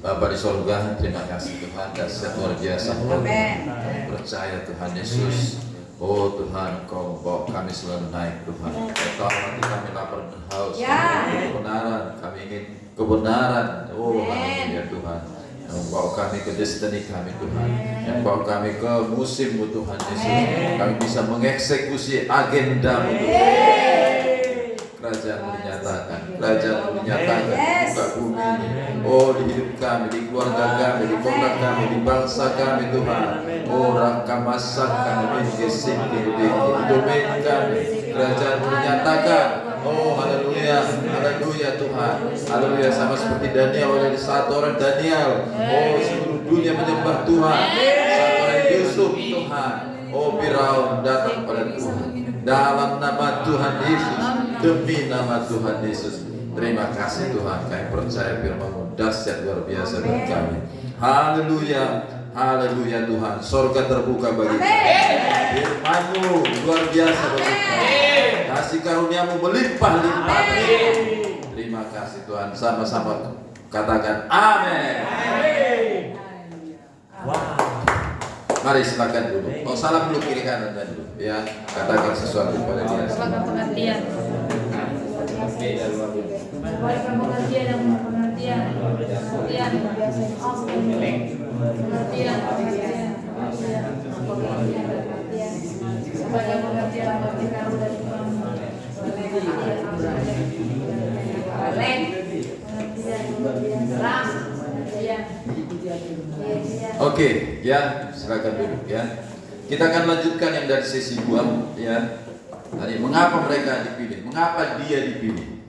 Bapa di surga, terima kasih Tuhan, dahsyat luar biasa. Kami percaya Tuhan Yesus. Oh Tuhan, Kau bawa kami selalu naik Tuhan. Kau tahu hati kami lapar dan haus. Kebenaran, kami ingin kebenaran. Oh haleluya Tuhan. Yang bawa kami ke destiny kami Tuhan. Yang bawa kami ke musimmu Tuhan Yesus. Kami bisa mengeksekusi agendamu Tuhan. Kerajaan dinyatakan buka bumi ini. Oh di hidup kami, di keluarga kami, di kota kami, di bangsa kami Tuhan. Oh raka masakan di domain kami, kerajaan dinyatakan. Oh haleluya, haleluya Tuhan, haleluya. Sama seperti Daniel, oleh satu orang Daniel, oh seluruh dunia menyembah Tuhan. Satu orang Yusuf Tuhan, oh Firaun datang pada Tuhan dalam nama Tuhan Yesus, demi nama Tuhan Yesus. Terima kasih Tuhan, kami percaya firman-Mu dahsyat luar biasa bagi kami. Haleluya, haleluya Tuhan. Sorga terbuka bagi kami. Firman-Mu luar biasa bagi kami. Kasih karunia-Mu melimpah-limpah. Terima kasih Tuhan. Sama-sama katakan amin. Mari silakan dulu. Oh salam dulu kiri kanan dan dulu. Ya, katakan sesuatu pada dia. Pengertian. Oke, ya, silakan duduk ya. Kita akan lanjutkan yang dari sesi 2 ya. Tadi mengapa mereka dipilih? Mengapa dia dipilih?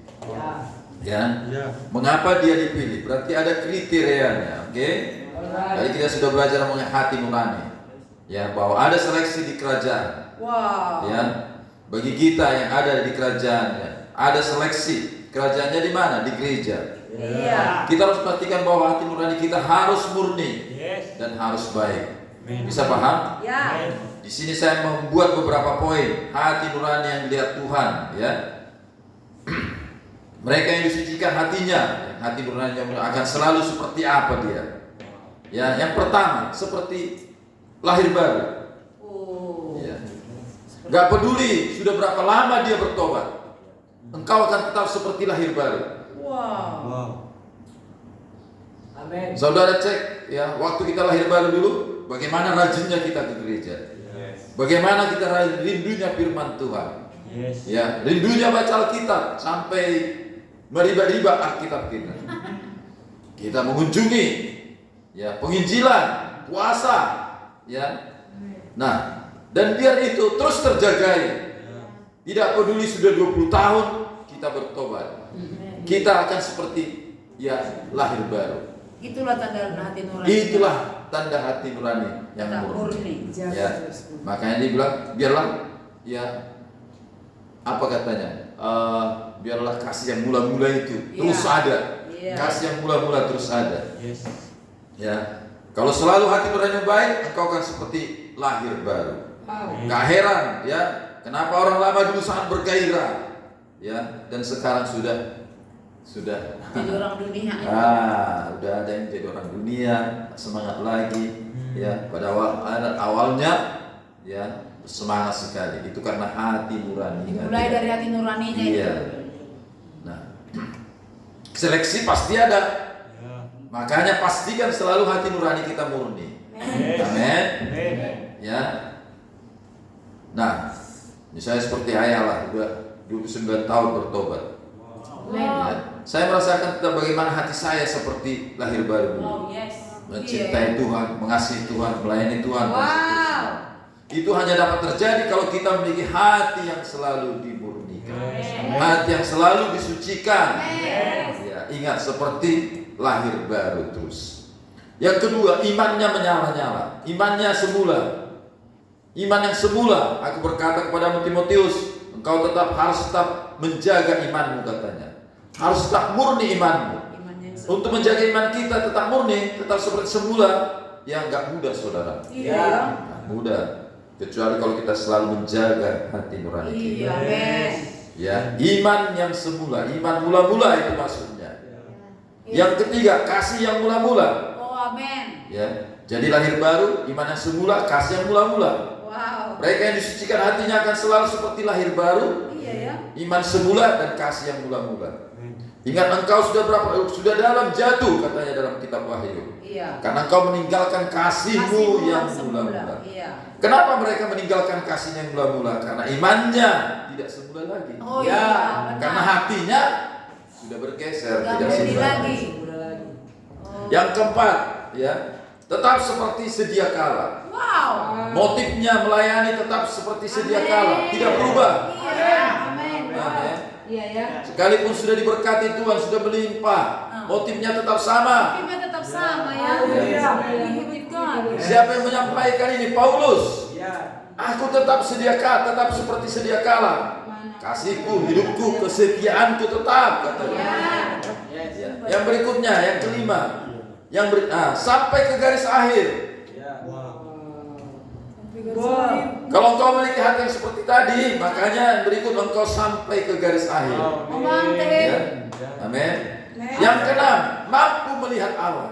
Ya. Mengapa dia dipilih? Berarti ada kriterianya, oke? Tadi kita sudah belajar mengenai hati nurani. Ya, bahwa ada seleksi di kerajaan. Ya. Bagi kita yang ada di kerajaan, ya, ada seleksi. Kerajaannya di mana? Di gereja. Kita harus pastikan bahwa hati nurani kita harus murni dan harus baik. Bisa paham? Di sini saya membuat beberapa poin. Hati nurani yang dilihat Tuhan, ya. Mereka yang disucikan hatinya, hati nurani yang akan selalu seperti apa dia? Ya, yang pertama seperti lahir baru. Ya. Gak peduli sudah berapa lama dia bertobat, engkau akan tetap seperti lahir baru. Amin. Saudara cek ya, waktu kita lahir baru dulu, bagaimana rajinnya kita ke gereja, bagaimana kita rindunya firman Tuhan, ya, rindunya baca Alkitab sampai meriba-riba Alkitab kita. Kita mengunjungi, ya, penginjilan, puasa, ya. Nah, dan biar itu terus terjaga. Tidak peduli sudah 20 tahun kita bertobat, kita akan seperti ya lahir baru. Itulah tanda hati nurani. Itulah tanda hati nurani yang murni. Ya, makanya dia bilang biarlah ya apa katanya? Biarlah kasih yang mula-mula itu terus ada. Kasih yang mula-mula terus ada. Ya, kalau selalu hati nurani baik, engkau akan seperti lahir baru. Gak heran ya, kenapa orang lama dulu sangat bergairah, ya, dan sekarang sudah jadi orang dunia. Udah ada yang jadi orang dunia, semangat lagi, ya. Pada awalnya, ya, semangat sekali. Itu karena hati nurani. Mulai dari hati nuraninya. Iya. Nah, seleksi pasti ada. Makanya pastikan selalu hati nurani kita murni. Amin. Ya. Nah, misalnya seperti ayah lah, udah 29 tahun bertobat. Ya. Saya merasakan tentang bagaimana hati saya seperti lahir baru dulu. Mencintai Tuhan, mengasihi Tuhan, melayani Tuhan. Itu hanya dapat terjadi kalau kita memiliki hati yang selalu dimurnikan, hati yang selalu disucikan. Ya, ingat seperti lahir baru terus. Yang kedua, imannya menyala-nyala, imannya semula. Iman yang semula, aku berkata kepada Timotius, engkau harus tetap menjaga imanmu katanya. Harus tetap murni imanmu. Untuk menjaga iman kita tetap murni, tetap seperti semula, ya nggak mudah saudara. Nggak mudah. Kecuali kalau kita selalu menjaga hati nurani kita. Ya, iman yang semula, iman mula-mula itu maksudnya. Yang ketiga, kasih yang mula-mula. Oh, amin. Ya, jadi lahir baru, iman yang semula, kasih yang mula-mula. Wow. Mereka yang disucikan hatinya akan selalu seperti lahir baru, Iya ya. iman semula dan kasih yang mula-mula. Ingat engkau sudah dalam jatuh, katanya dalam kitab Wahyu. Iya. Karena engkau meninggalkan kasihmu yang mula-mula. Iya. Kenapa mereka meninggalkan kasih yang mula-mula? Karena imannya tidak semula lagi. Oh iya. Benar. Karena hatinya sudah bergeser, Nggak tidak beli semula lagi. Oh. Yang keempat, ya, tetap seperti sedia kala. Wow. Motifnya melayani tetap seperti sedia kala, tidak berubah. Iya. Amin. Amin. Iya ya. Sekalipun sudah diberkati Tuhan, sudah berlimpah, motifnya tetap sama. Motifnya tetap sama ya. Iya. Iya. Siapa yang menyampaikan ini? Paulus. Aku tetap sedia kala, tetap seperti sedia kala. Kasihku, hidupku, kesetiaanku tetap, katanya. Ya. Yang berikutnya, yang kelima, sampai ke garis akhir. Kalau engkau memiliki hati yang seperti tadi, makanya yang berikut engkau sampai ke garis akhir. Ya. Amin. Yang keenam, mampu melihat Allah.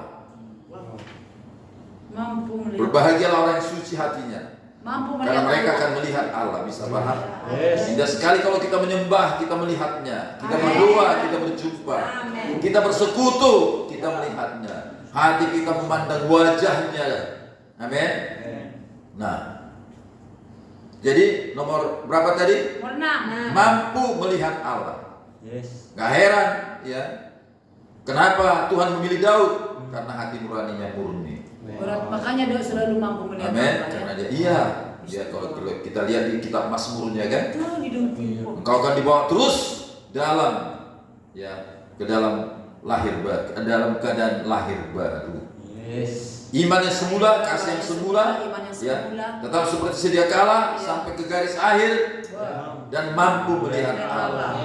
Mampu melihat. Berbahagialah orang yang suci hatinya, Mampu karena melihat. mereka akan melihat Allah. Bisa paham? Indah sekali kalau kita menyembah, kita melihatnya. Kita berdoa, kita berjumpa. Kita bersekutu, kita melihatnya. Hati kita memandang wajahnya. Amin. Nah, jadi nomor berapa tadi? Warna. Mampu melihat Allah. Gak heran, ya. Kenapa Tuhan memilih Daud? Karena hati nuraninya murni. Makanya Daud selalu mampu melihat. Amin. Allah, Karena ya. dia kalau kita lihat di kitab Mazmurnya kan, Betul, hidupku. engkau akan dibawa terus dalam, ya, ke dalam lahir baru, dalam keadaan lahir baru. Iman yang semula, kasih yang semula, Iman yang ya, semula. tetap seperti sedia kala sampai ke garis akhir dan mampu melihat Allah.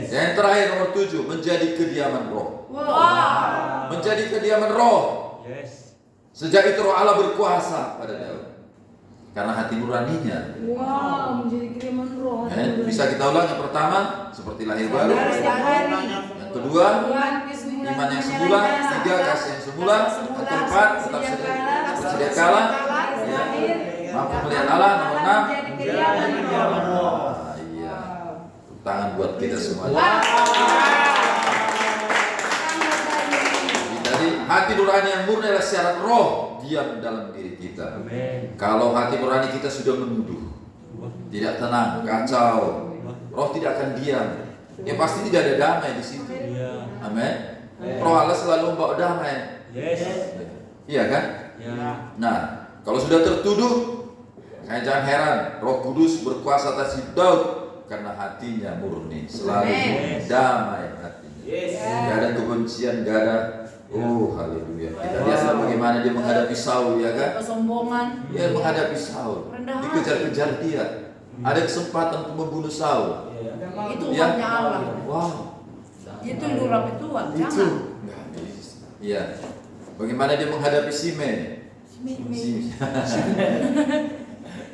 Yang terakhir nomor 7, menjadi kediaman roh. Wow. Menjadi kediaman roh. Sejak itu roh Allah berkuasa pada Daud. Karena hati nuraninya. Wow, menjadi kediaman roh. Bisa kita ulang, yang pertama seperti lahir baru. Yang kedua, iman yang semula. Tiga, kasih yang semula. Yang keempat, tetap sedia kala. Ya. Mampu melihat Allah. Nomor 6, iya. Tangan buat kita semuanya. Jadi hati nurani yang murni adalah syarat roh diam dalam diri kita. Kalau hati nurani kita sudah menuduh, tidak tenang, kacau, roh tidak akan diam. Ya pasti tidak ada damai di situ. Amin. Roh Allah selalu membawa damai. Iya kan? Nah, kalau sudah tertuduh, jangan heran, Roh Kudus berkuasa atas hidup Daud karena hatinya murni, selalu damai hatinya. Gak ada kebencian, gak ada. Oh, haleluya. Kita lihat bagaimana dia menghadapi Saul, ya kan? Kesombongan. Dia menghadapi Saul, dikejar-kejar dia. Ada kesempatan untuk membunuh Saul. Itu Ya. uangnya Allah. Wow. Itu durap Tuhan. Itu. Jangan. Iya. Bagaimana dia menghadapi Simei?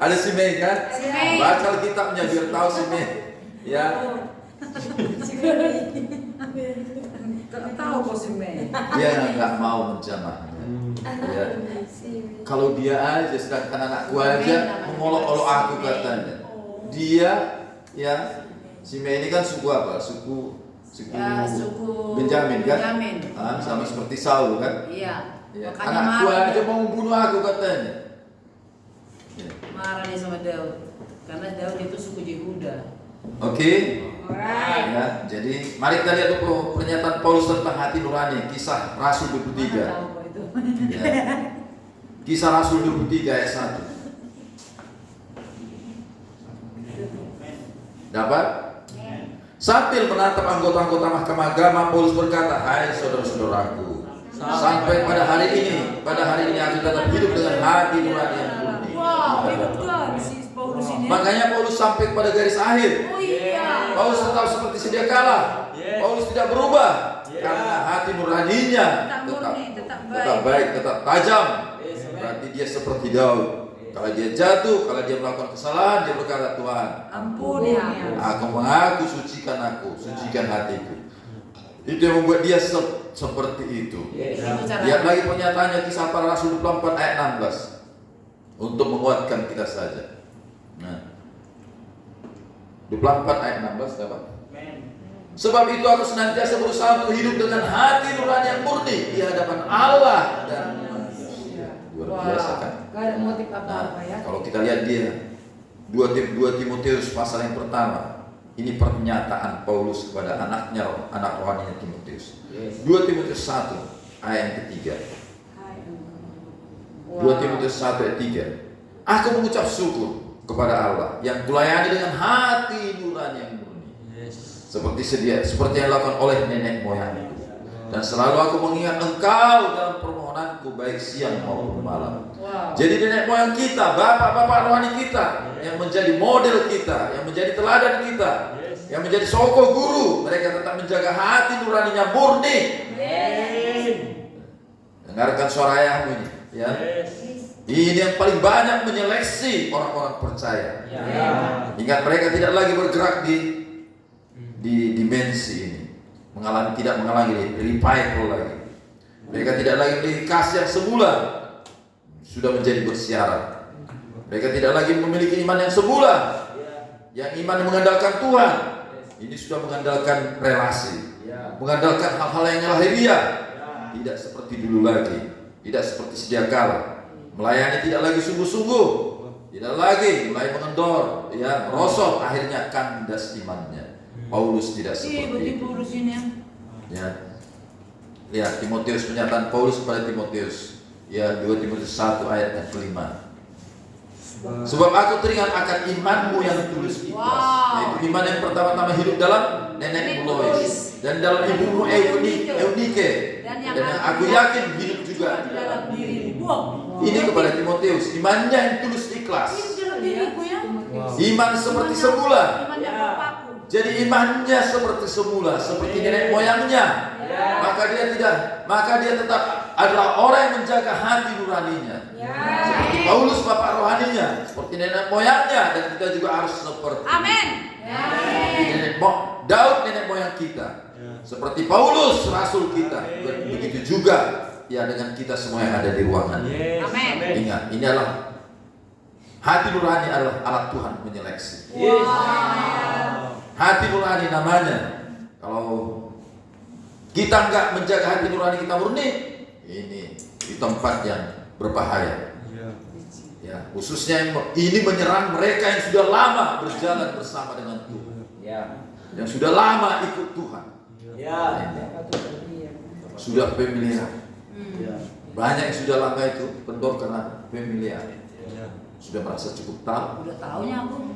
Ada Simei kan? Simei. Baca Alkitabnya biar tahu Simei. Ya. Tahu kok si Mei. Dia nggak mau menjamahnya. Ya. Kalau dia aja, sedangkan anakku aja mengolok-olok aku, katanya. Dia, ya, Simei ini kan suku apa? Suku Benjamin kan? Benjamin. Sama seperti Saul kan? Iya. Ya. Makanya Anakku marah aja dia. mau membunuh aku, katanya. Ya. Marah dia sama Daud. Karena Daud itu suku Yehuda. Oke. Ya, jadi mari kita lihat dulu pernyataan Paulus tentang hati nurani, Kisah Rasul 23. Mana tahu kok itu. Ya. Kisah Rasul 23 ayat 1. Dapat? Sambil menatap anggota-anggota mahkamah agama, Paulus berkata, "Hai saudara-saudaraku, sampai pada hari ini aku tetap hidup dengan hati nurani yang murni." Wow, hebat kan si Paulus ini. Makanya Paulus sampai pada garis akhir. Oh iya. Paulus tetap seperti sedia kala. Paulus tidak berubah karena hati nuraninya tetap baik, tetap tajam. Berarti dia seperti Daud. Kalau dia jatuh, kalau dia melakukan kesalahan, dia berkata, "Tuhan, Ampuni aku. aku mengaku, sucikan hatiku." Itu yang membuat dia seperti itu. Itu cara. Lihat lagi pernyataannya Kisah Para Rasul 24 ayat 16 untuk menguatkan kita saja. Nah, 24 ayat 16 dapat. Sebab itu aku senantiasa berusaha untuk hidup dengan hati nurani yang murni di hadapan Allah dan manusia. Luar biasa kan? Gak ada motif apa-apa ya. Kalau kita lihat dia 2 Timotius pasal yang pertama, ini pernyataan Paulus kepada anaknya, anak rohaninya Timotius. 2 Timotius 1 ayat yang ketiga. 2 Timotius 1 ayat 3. Aku mengucap syukur kepada Allah yang kulayani dengan hati nurani yang murni. Seperti yang dilakukan oleh nenek moyangku. Dan selalu aku mengingat engkau dalam permohonanku baik siang maupun malam. Jadi nenek moyang kita, bapak-bapak rohani kita yang menjadi model kita, yang menjadi teladan kita, yang menjadi soko guru, mereka tetap menjaga hati nuraninya murni. Dengarkan suara ayahmu ini, ya. Ini yang paling banyak menyeleksi orang-orang percaya. Ingat, mereka tidak lagi bergerak di dimensi ini, tidak mengalami revival lagi. Mereka tidak lagi memiliki kasih yang semula, sudah menjadi bersyarat. Mereka tidak lagi memiliki iman yang semula, yang iman yang mengandalkan Tuhan. Ini sudah mengandalkan relasi, mengandalkan hal-hal yang lahiriah. Tidak seperti dulu lagi, tidak seperti sedia kala. Melayani tidak lagi sungguh-sungguh, tidak lagi mulai mengendor, ya, merosot, akhirnya kandas imannya. Paulus tidak seperti itu. Ya. Lihat Timotius, pernyataan Paulus kepada Timotius. Ya, 2 Timotius 1 ayat yang kelima. Sebab aku teringat akan imanmu yang tulus ikhlas. Yaitu iman yang pertama-tama hidup dalam nenek Lois dan dalam ibumu Eunike. Dan yang aku yakin hidup juga di dalam dirimu. Ini kepada Timotius, imannya yang tulus ikhlas. Iman seperti semula. Jadi imannya seperti semula, seperti nenek moyangnya. Maka dia tetap adalah orang yang menjaga hati nuraninya. Seperti Paulus bapak rohaninya, seperti nenek moyangnya, dan kita juga harus seperti Daud nenek moyang kita. Seperti Paulus rasul kita. Begitu juga ya dengan kita semua yang ada di ruangan. Ingat, ini adalah hati nurani adalah alat Tuhan menyeleksi. Hati nurani namanya. Kalau kita enggak menjaga hati nurani kita murni, ini di tempat yang berbahaya. Ya, khususnya ini menyerang mereka yang sudah lama berjalan bersama dengan Tuhan. Yang sudah lama ikut Tuhan. Sudah familiar. Banyak yang sudah lama itu kendor karena familiar. Sudah merasa cukup tahu. Udah tahunya aku.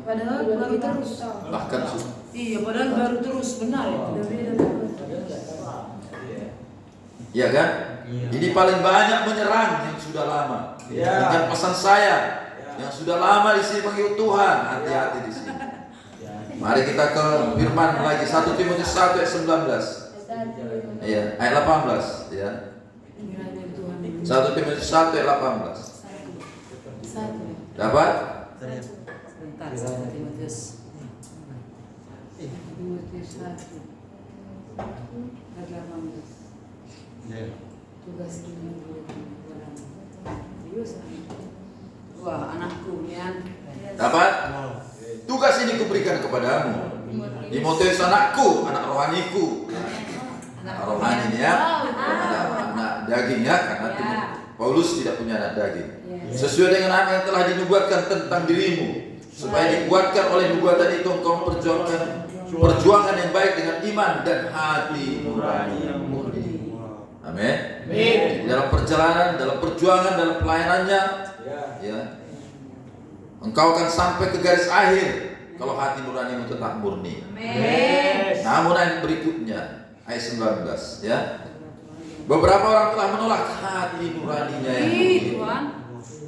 Padahal baru terus. Bahkan Iya, padahal baru terus, benar itu. Iya kan? Ini paling banyak menyerang yang sudah lama. Ingat pesan saya, yang sudah lama di sini mengikut Tuhan, hati-hati di sini. Mari kita ke firman lagi, 1 Timotius 1 ayat 19. Iya, ayat 18 ya. 1 Timotius 1 ayat 18. Dapat? Sebentar, 1 Timotius. Tugas ini Wah, anakku ya. Dapat? Tugas ini kuberikan kepadamu, Timotius anakku, anak rohaniku. Anak rohani ini ya, anak daging ya, karena Paulus tidak punya anak daging. Sesuai dengan apa yang telah dinubuatkan tentang dirimu, supaya dikuatkan oleh nubuatan itu engkau memperjuangkan perjuangan yang baik dengan iman dan hati nurani yang murni. Amin. Dalam perjalanan, dalam perjuangan, dalam pelayanannya, ya, engkau akan sampai ke garis akhir kalau hati nuranimu tetap murni. Namun ayat berikutnya, ayat 19, ya. Beberapa orang telah menolak hati nuraninya yang murni.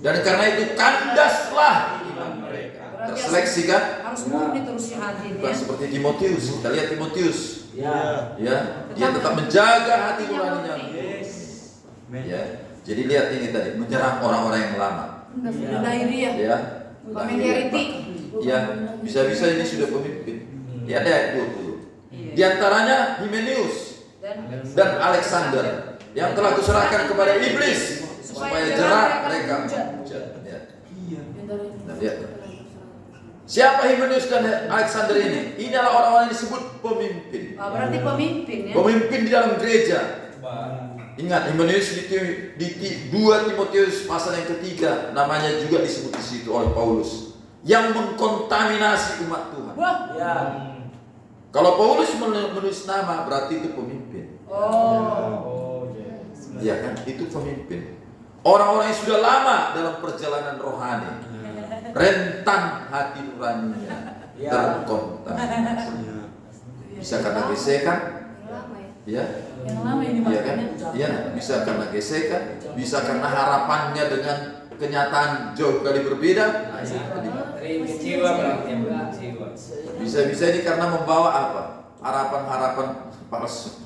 Dan karena itu kandaslah iman mereka. Terseleksi kan? Harus murni terus ya hati Bukan ya. seperti Timotius. Kita lihat Timotius. Ya, dia tetap menjaga hati nuraninya. Ya. Jadi lihat ini tadi, menyerang orang-orang yang lama. Lahiriah. Ya. Familiarity. Ya, bisa-bisa ini sudah pemimpin. Ya, ada ayat 20. Di antaranya Hymenaeus dan Alexander yang telah kuserahkan kepada iblis supaya jerat mereka menghujat. Ya. Nah, lihat. Siapa Hymenaeus dan Alexander ini? Ini adalah orang-orang yang disebut pemimpin. Berarti pemimpin ya. Pemimpin di dalam gereja. Ingat, Hymenaeus di 2 Timotius pasal yang ketiga namanya juga disebut di situ oleh Paulus, yang mengkontaminasi umat Tuhan. Wah. Ya. Kalau Paulus menulis nama berarti itu pemimpin. Ya kan, itu pemimpin. Orang-orang yang sudah lama dalam perjalanan rohani, rentan hati nuraninya terkontaminasi. Bisa karena gesekan, ya. Yang lama ini Iya kan? maksudnya. Iya, bisa karena gesekan, bisa karena harapannya dengan kenyataan jauh kali berbeda. Kecewa berarti kecewa. Bisa ini karena membawa apa? Harapan-harapan palsu.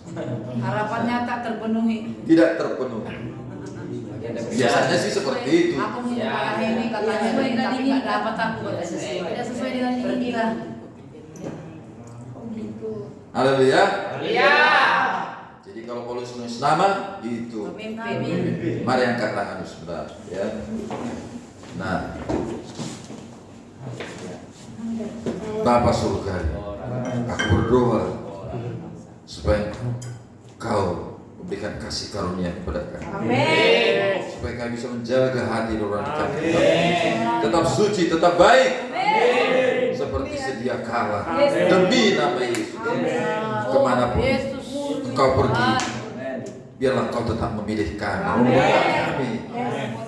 Harapannya tak terpenuhi. Tidak terpenuhi. Biasanya sih seperti itu. Aku menyepakati ini katanya ini, tapi nggak dapat aku Tidak sesuai dengan ini. Pergilah. Oh gitu. Haleluya. Iya. Jadi kalau Paulus menulis nama itu Pemimpin. mari angkat tangan saudara, ya. Nah, Bapa surgawi, aku berdoa supaya Kau memberikan kasih karunia kepada kami. Amin. Supaya kami bisa menjaga hati nurani kami tetap suci, tetap baik, seperti sedia kala, demi nama Yesus. Kemanapun Engkau pergi, biarlah Kau tetap memilih kami.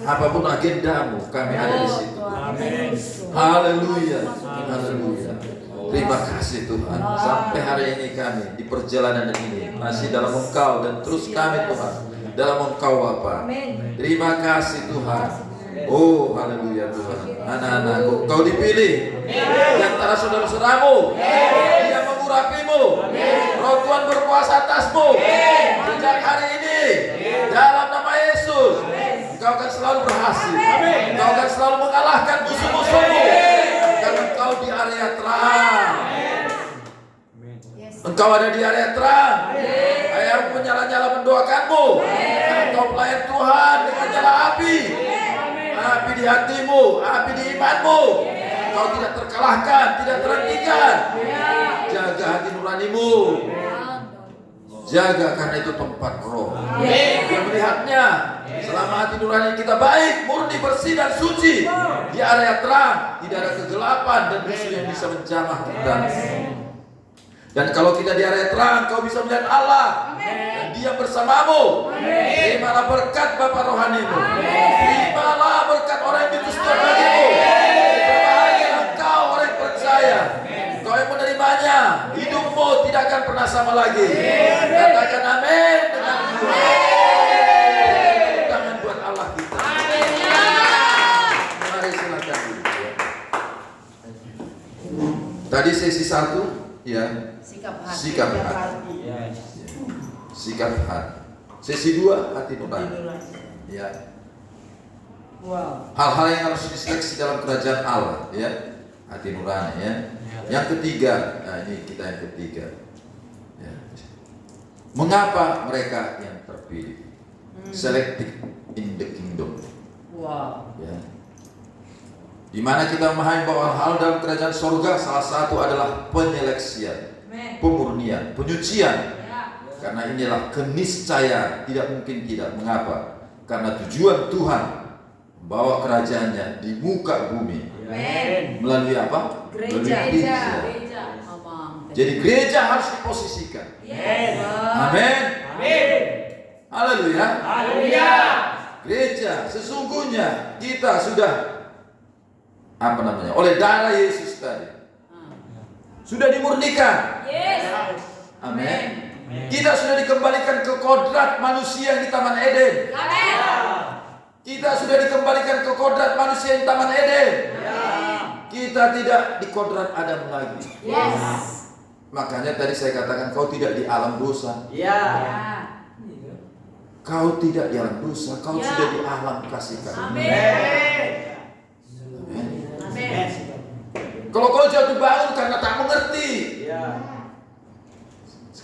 Apapun agendamu, kami ada di situ. Haleluya, haleluya. Terima kasih Tuhan. Sampai hari ini kami di perjalanan ini masih dalam Engkau, dan terus kami Tuhan dalam Engkau Bapa. Terima kasih Tuhan. Oh haleluya Tuhan. Anak-anakku, Kau dipilih di antara saudara-saudaramu. Dia mengurapimu. Roh Tuhan berkuasa atasmu. Sejak hari ini dalam nama Yesus, Engkau akan selalu berhasil. Engkau akan selalu mengalahkan musuh-musuhmu. Karena Engkau di area terang. Engkau ada di area terang. Ayah menyala-nyala mendoakanmu. Engkau pelayan Tuhan dengan nyala api. Api di hatimu, api di imanmu. Engkau tidak terkalahkan, tidak terhentikan. Jaga hati nuranimu. Jaga, karena itu tempat roh. Dia melihatnya. Selama hati nurani kita baik, murni, bersih dan suci, di area terang, tidak ada kegelapan dan musuh yang bisa menjamah kita. Dan kalau kita di area terang, kau bisa melihat Allah dan Dia bersamamu. Terimalah berkat Bapa rohanimu. Terimalah berkat orang yang diutus Tuhan bagimu. Berbahagialah engkau orang yang percaya. Kau yang menerimanya, hidupmu tidak akan pernah sama lagi. Katakan amin dengan tangan buat Allah kita. Mari silakan dulu. Tadi sesi 1 ya, sikap hati. Sikap hati. Sesi 2 hati nurani. Ya. Wow. Hal-hal yang harus diseleksi dalam kerajaan Allah, ya. Hati nurani, ya. Yang ketiga, nah ini kita yang ketiga. Ya. Mengapa mereka yang terpilih? Selected in the kingdom. Wow. Ya. Di mana kita memahami bahwa hal dalam kerajaan surga salah satu adalah penyeleksian, pemurnian, penyucian. Karena inilah keniscayaan, tidak mungkin tidak. Mengapa? Karena tujuan Tuhan membawa kerajaannya di muka bumi. Melalui apa? Gereja. Melalui gereja. Jadi gereja harus diposisikan. Amin. Haleluya. Gereja sesungguhnya kita sudah oleh darah Yesus tadi sudah dimurnikan. Amin. Kita sudah dikembalikan ke kodrat manusia yang di Taman Eden. Kita sudah dikembalikan ke kodrat manusia yang di Taman Eden. Kita tidak di kodrat Adam lagi. Makanya tadi saya katakan kau tidak di alam dosa. Kau tidak di alam dosa, kau sudah di alam kasih karunia. Kalau kau jatuh bangun karena tak mengerti,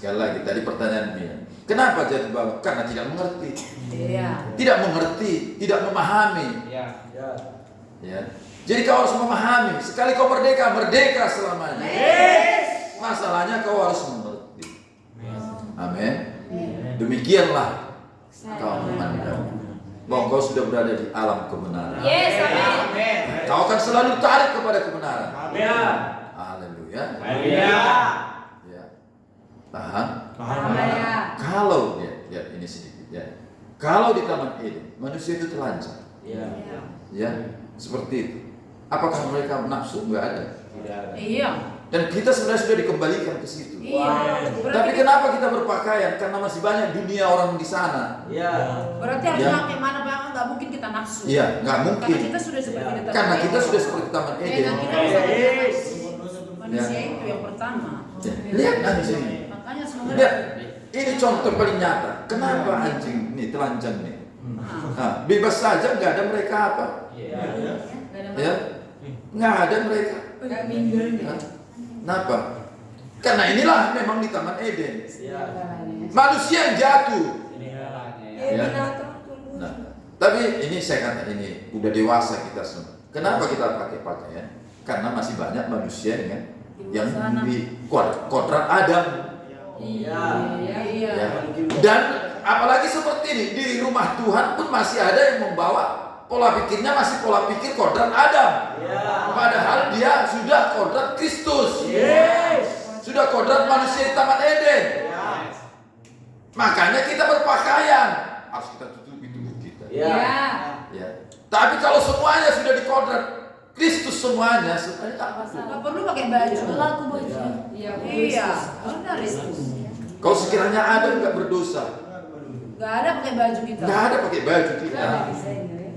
Sekali lagi tadi pertanyaan Mia. Kenapa jatuh bangun? Karena tidak mengerti. Iya. Tidak mengerti, tidak memahami. Ya. Ya. Jadi kau harus memahami. Sekali kau merdeka, merdeka selamanya. Masalahnya kau harus mengerti. Amin. Demikianlah kau memandang bahwa kau sudah berada di alam kebenaran. Yes, amin. Kau akan selalu tarik kepada kebenaran. Amin. Haleluya. Haleluya. Ya. Tahan. Haleluya. Kalau ya ini sedikit ya. Kalau di Taman Eden manusia itu telanjang. Ya. Ya, seperti itu. Apakah mereka nafsu? Enggak ada. Tidak ada. Iya. Dan kita sebenarnya sudah dikembalikan ke situ. Iya. Tapi kenapa kita berpakaian? Karena masih banyak dunia orang di sana. Ya. Berarti harus Ya. pakai mana banget, nggak mungkin kita nafsu. Iya, nggak mungkin. Karena kita sudah seperti di Taman Karena kita Eden. sudah seperti Taman Eden. Kita bisa manusia itu yang pertama. Ya, lihat anjing. Makanya semoga Lihat, ini contoh paling nyata. Kenapa anjing nih telanjang nih? Nah, bebas saja, nggak ada mereka apa? Ya. Ya, nggak ada mereka. Nah, kenapa? Karena inilah memang di Taman Eden. Ya. Manusia yang jatuh. Ini halanya ya. Ya. Nah, tapi ini saya kata ini udah dewasa kita semua. Kenapa kita pakai pakaian? Karena masih banyak manusia yang di kodrat Adam. Iya. Ya. Dan apalagi seperti ini di rumah Tuhan pun masih ada yang membawa pola pikirnya masih pola pikir kodrat Adam. Padahal dia sudah kodrat Kristus. Sudah kodrat manusia di Taman Eden. Makanya kita berpakaian harus kita tutupi tubuh kita. Ya. Tapi kalau semuanya sudah di kodrat Kristus semuanya, sebenarnya tak perlu. nggak perlu pakai baju. Laku baju. Iya. Benar itu. Kalau sekiranya ada nggak berdosa, Nggak ada pakai baju kita. nggak ada pakai baju kita.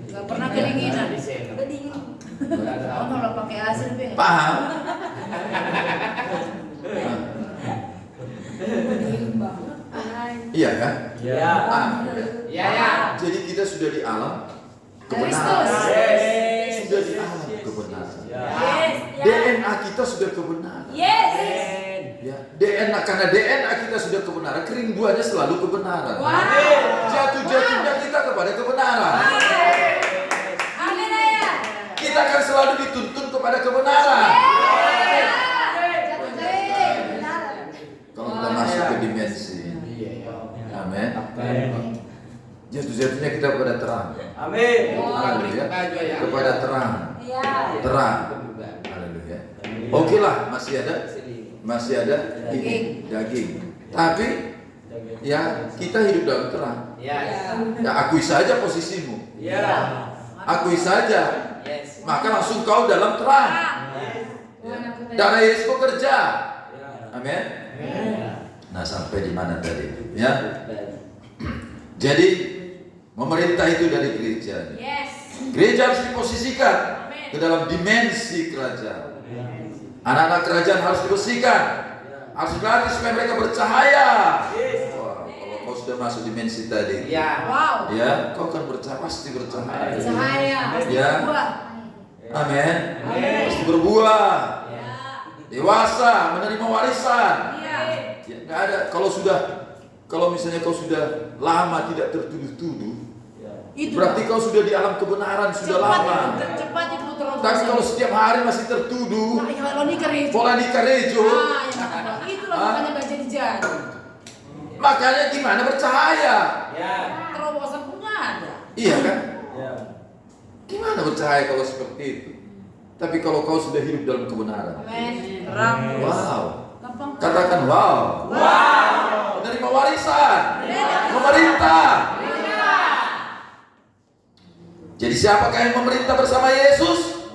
Nggak pernah kedinginan. Udah dingin. Oh, kalau pakai AC lebih nggak? Paham? Dingin banget. Iya kan? Ya. Ah, Ya, ya. jadi kita sudah di alam Kristus. kebenaran. Sudah di alam kebenaran. Yes. DNA kita sudah kebenaran. Yes. Ya, DNA karena DNA kita sudah kebenaran, kerinduannya selalu kebenaran. Jatuh-jatuhnya kita kepada kebenaran. Amin ya. Kita akan selalu dituntun kepada kebenaran. Kalau kita masuk ke dimensi ini. Amin. Jatuh-jatuhnya kita kepada terang. Amin. Haleluya. Ya. Kepada terang. Iya. Terang. Haleluya. Oke lah, masih ada daging. Tapi ya kita hidup dalam terang. Ya. Ya akui saja posisimu. Ya. Akui saja. Yes. Maka langsung kau dalam terang. Ya. Darah Yesus bekerja. Amin. Nah, sampai di mana tadi? Ya. Jadi memerintah itu dari gereja. Yes. Gereja harus diposisikan ke dalam dimensi kerajaan. Anak-anak kerajaan harus dibersihkan, harus dilatih supaya mereka bercahaya. Wah, kalau kau sudah masuk dimensi tadi, Ya. Wow. ya, kau akan bercahaya, pasti bercahaya. Cahaya. Ya, Wah. amin. Pasti berbuah, Ya. dewasa, menerima warisan. Iya. Ya, nggak ada. Kalau misalnya kau sudah lama tidak tertuduh-tuduh, Itu. berarti kau sudah di alam kebenaran sudah lama. Cepat itu terus. Tapi kalau setiap hari masih tertuduh, Nah, kalau nikah rejo. pola nikah rejo, Itulah makanya gak jadi. makanya gimana bercahaya? Ya. Terobosan pun nggak ada. Iya kan? Ya. Gimana bercahaya kalau seperti itu? Tapi kalau kau sudah hidup dalam kebenaran, Amin. Terang. wow, Gampang. katakan wow, menerima warisan, memerintah. Jadi siapakah yang memerintah bersama Yesus?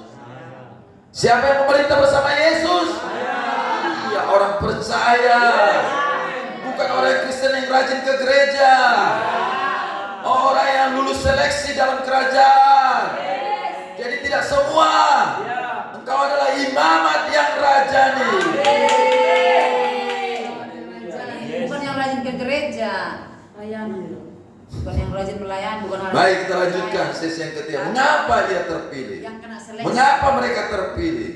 Siapa yang memerintah bersama Yesus? Ya orang percaya, bukan orang Kristen yang rajin ke gereja, orang yang lulus seleksi dalam kerajaan. Jadi tidak semua. Engkau adalah imamat yang rajani. Bukan yang rajin ke gereja. Layanan. Bukan yang rajin melayani, bukan orang. Baik, kita lanjutkan sesi yang ketiga. Mengapa dia terpilih? Yang kena seleksi. Mengapa mereka terpilih?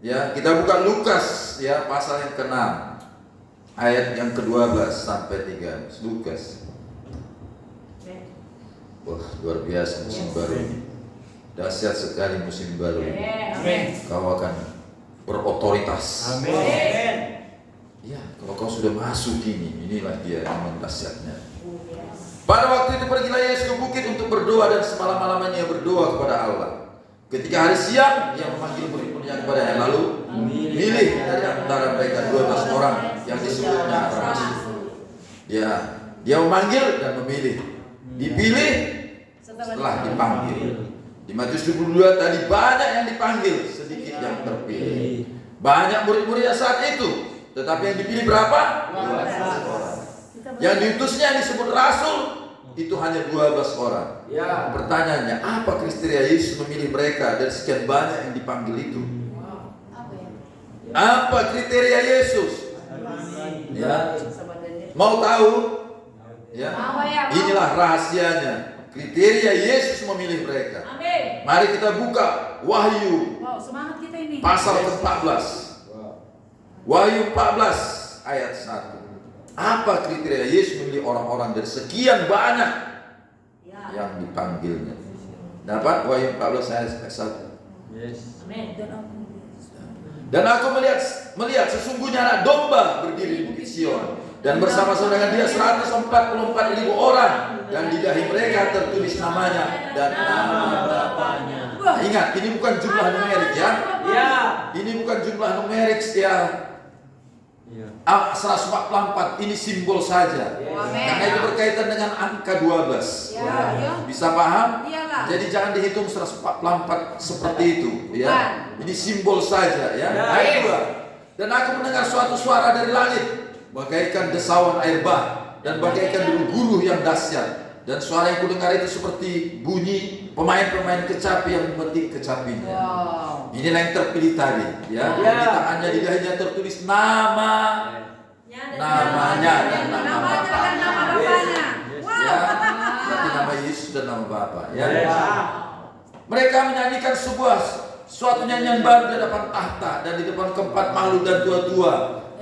Ya, kita buka Lukas ya pasal yang ke-6 ayat yang ke-12 sampai 13. Lukas. Wah, luar biasa musim baru ini. Dahsyat sekali musim baru ini. Amin. Kau akan berotoritas. Amin. Ya, kalau kau sudah masuk ini, inilah dia yang dahsyatnya. Pada waktu itu pergilah Yesus ke bukit untuk berdoa, dan semalam-malamannya berdoa kepada Allah. Ketika hari siang, Ia memanggil murid-muridnya kepadanya, lalu milih dari antara mereka 12 orang yang disebutnya rasul. Dia memanggil dan memilih. Dipilih setelah dipanggil. Di Matius 22 tadi banyak yang dipanggil, sedikit yang terpilih. Banyak murid-murid saat itu, tetapi yang dipilih berapa? 12 orang. Yang diutusnya yang disebut rasul itu hanya 12 orang. Ya. Pertanyaannya, apa kriteria Yesus memilih mereka dari sekian banyak yang dipanggil itu? Apa kriteria Yesus? Ya. Mau tahu? Ya. Inilah rahasianya. Kriteria Yesus memilih mereka. Amin. Mari kita buka Wahyu Wow, semangat kita ini. pasal ke-14. Wahyu 14 ayat 1. Apa kriteria Yesus memilih orang-orang dari sekian banyak yang dipanggilnya? Dapat Wahyu 14 ayat 1. Amin. Dan aku melihat sesungguhnya anak domba berdiri di bukit Sion, dan bersama-sama dengan dia 144.000 orang, dan di dahi mereka tertulis namanya dan nama Bapaknya. Ingat, ini bukan jumlah numerik ya. Ya. Ini bukan jumlah numerik ya. 144 ini simbol saja. Karena itu berkaitan dengan angka 12. Bisa paham? Iyalah. Jadi jangan dihitung 144 seperti itu ya. Ini simbol saja ya. Ayat 2. Dan aku mendengar suatu suara dari langit, bagaikan desauan air bah dan bagaikan gemuruh yang dahsyat. Dan suara yang kudengar itu seperti bunyi pemain-pemain kecapi yang memetik kecapinya. Wow. Inilah yang terpilih tadi ya. Ya. Di tangannya, di dahinya tertulis namanya dan nama Bapaknya. ya. Berarti nama Yesus dan nama Bapa ya. Mereka menyanyikan suatu nyanyian baru di depan tahta dan di depan keempat makhluk dan tua-tua,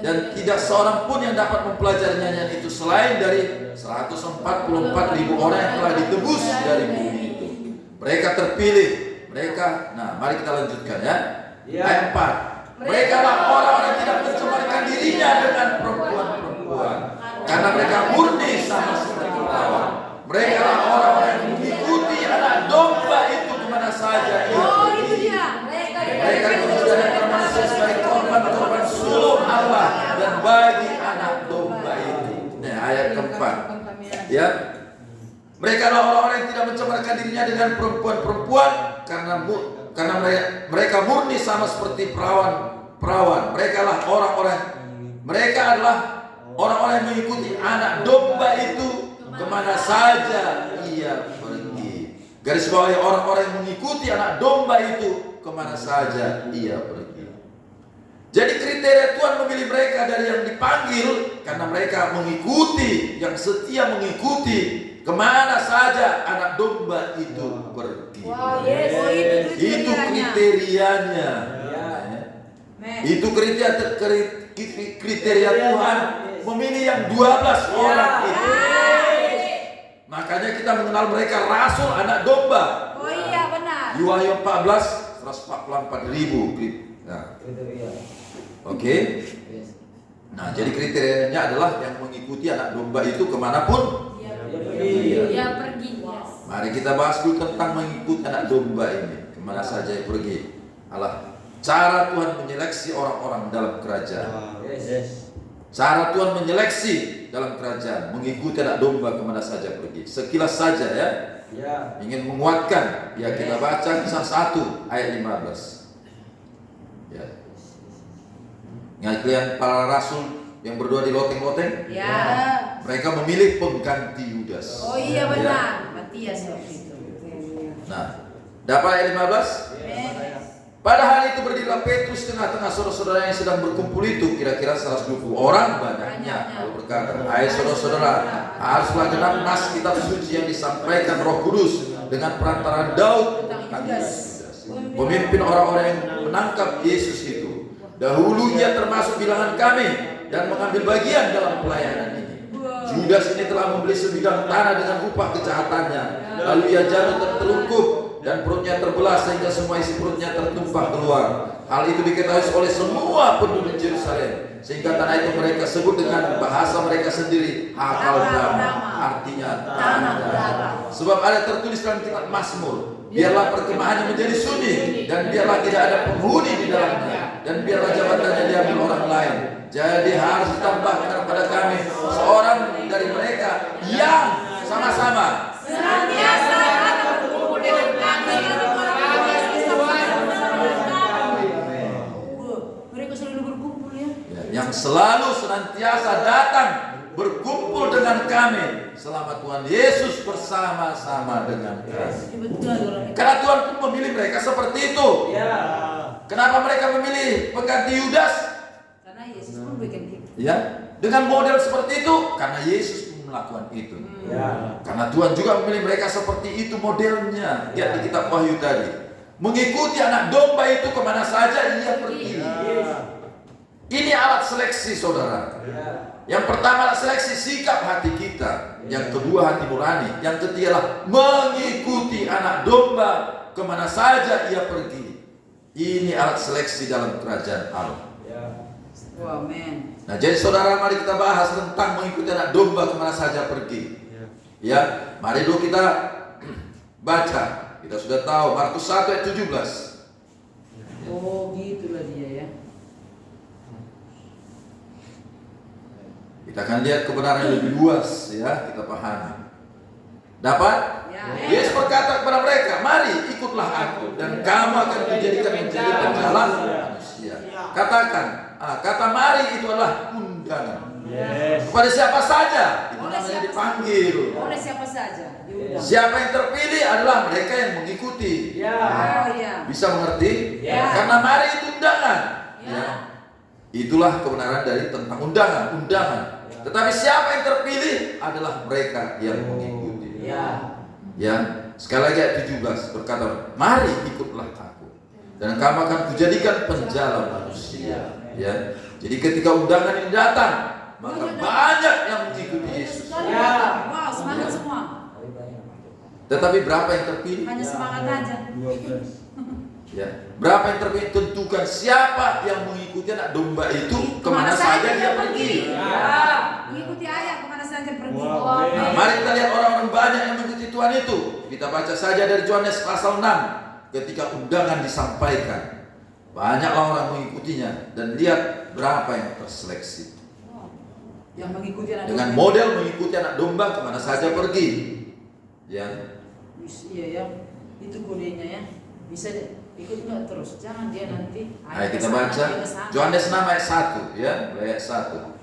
dan tidak seorang pun yang dapat mempelajari nyanyian itu selain dari 144.000 orang yang telah ditebus dari bumi itu. Mereka terpilih. Mari kita lanjutkan ya. Ayat 4. Mereka lah orang-orang yang tidak mencemarkan dirinya dengan perempuan-perempuan, karena mereka murni sama seperti perawan. Mereka lah orang-orang yang mengikuti anak domba itu kemana saja ia pergi. Mereka kemudian termasuk sebagai korban-korban sulung Allah dan bagi anak domba itu. Nah, ayat keempat. Ya. Mereka adalah orang-orang yang tidak mencemarkan dirinya dengan perempuan-perempuan, karena mereka murni sama seperti perawan. Mereka adalah orang-orang yang mengikuti anak domba itu kemana saja ia pergi. Garis bawahi, orang-orang yang mengikuti anak domba itu kemana saja ia pergi. Jadi kriteria Tuhan memilih mereka dari yang dipanggil karena mereka mengikuti, yang setia mengikuti kemana saja anak domba itu pergi. Wow, yes. Itu kriterianya. Itu kriteria Tuhan memilih yang 12 orang itu. Makanya kita mengenal mereka rasul anak domba. Oh iya, benar. Di Wahyu 14 144.000. Nah, oke. Nah, jadi kriterianya adalah yang mengikuti anak domba itu kemanapun. Ya pergi. Mari kita bahas dulu tentang mengikuti anak domba ini. Kemana saja yang pergi. Cara Tuhan menyeleksi orang-orang dalam kerajaan. Cara Tuhan menyeleksi dalam kerajaan, mengikuti anak domba kemana saja pergi. Sekilas saja ya. Ingin menguatkan, ya kita baca kisah 1 ayat 15. Ya. Ingat kalian para rasul yang berdua di loteng-loteng? Ya. Mereka memilih pengganti Yudas. Oh iya benar. Ya. Matias waktu itu. Nah, dapat ayat 15? Pada hari itu berdirilah Petrus tengah-tengah saudara-saudara yang sedang berkumpul itu, kira-kira 120 orang banyaknya. Lalu berkata, "Hai saudara-saudara, haruslah genap nas kitab suci yang disampaikan Roh Kudus dengan perantaraan Daud tentang Yudas, pemimpin orang-orang yang menangkap Yesus itu. Dahulu ia termasuk bilangan kami, dan mengambil bagian dalam pelayanan ini. Judas ini telah membeli sebidang tanah dengan upah kejahatannya. Lalu ia jatuh tertelungkup dan perutnya terbelah sehingga semua isi perutnya tertumpah keluar. Hal itu diketahui oleh semua penduduk Yerusalem, sehingga tanah itu mereka sebut dengan bahasa mereka sendiri Hakaldama, artinya tanah darah. Sebab ada tertulis dalam kitab Mazmur, biarlah perkemahannya menjadi sunyi, dan biarlah tidak ada penghuni di dalamnya, dan biarlah jabatannya diambil orang lain. Jadi harus ditambahkan kepada kami seorang dari mereka yang sama-sama senantiasa berkumpul dengan kami. Mereka selalu berkumpul ya. yang selalu senantiasa datang berkumpul dengan kami selama Tuhan Yesus bersama-sama dengan kami. Karena Tuhan pun memilih mereka seperti itu. Kenapa mereka memilih pengganti Yudas? Karena Yesus pun bikin itu. Ya, dengan model seperti itu, karena Yesus pun melakukan itu. Karena Tuhan juga memilih mereka seperti itu modelnya. Lihat di kitab Wahyu tadi. Mengikuti anak domba itu kemana saja ia pergi. Ini alat seleksi, saudara. Yang pertama alat seleksi sikap hati kita. Yang kedua hati nurani. Yang ketiga adalah mengikuti anak domba kemana saja ia pergi. Ini alat seleksi dalam kerajaan Allah. Amin. Nah, jadi saudara, mari kita bahas tentang mengikuti anak domba kemana saja pergi. Ya, mari dulu kita baca. Kita sudah tahu Markus 1 ayat 17. Oh, gitulah dia ya. Kita akan lihat kebenaran yang lebih luas, ya, kita pahami. Dapat? Ya. Yesus berkata kepada mereka, mari ikutlah aku dan kamu akan dijadikan menjadi penjalan manusia. Katakan, kata mari itu adalah undangan. Kepada siapa saja, itu namanya dipanggil. Oleh siapa saja. Diundang. Siapa yang terpilih adalah mereka yang mengikuti. Oh iya. Bisa mengerti? Ya. Karena mari itu undangan. Ya. Itulah kebenaran dari tentang undangan. Tetapi siapa yang terpilih adalah mereka yang mengikuti. Ya, sekali lagi ayat 17 berkata, mari ikutlah aku dan kamu akan kujadikan penjala manusia. Ya, jadi ketika undangan ini datang, maka banyak yang mengikuti Yesus. Wow, semangat semua. Tetapi berapa yang terpilih? Hanya semangat aja. Ya, berapa yang terpilih? Tentukan siapa yang mengikuti anak domba itu kemana saja dia pergi. Mengikuti ayah kemana saja pergi. Nah, mari kita lihat orang-orang banyak yang mengikuti Tuhan itu. Kita baca saja dari Yohanes pasal 6. Ketika undangan disampaikan, banyaklah orang mengikutinya. Dan lihat berapa yang terseleksi. Yang mengikuti anak Dengan domba. model mengikuti anak domba kemana saja pergi. Ya. Iya ya, itu kodenya ya. Bisa deh, ikut nggak terus. Jangan dia nanti. Ayo kita baca Yohanes 6 ayat 1 ya, ayat 1.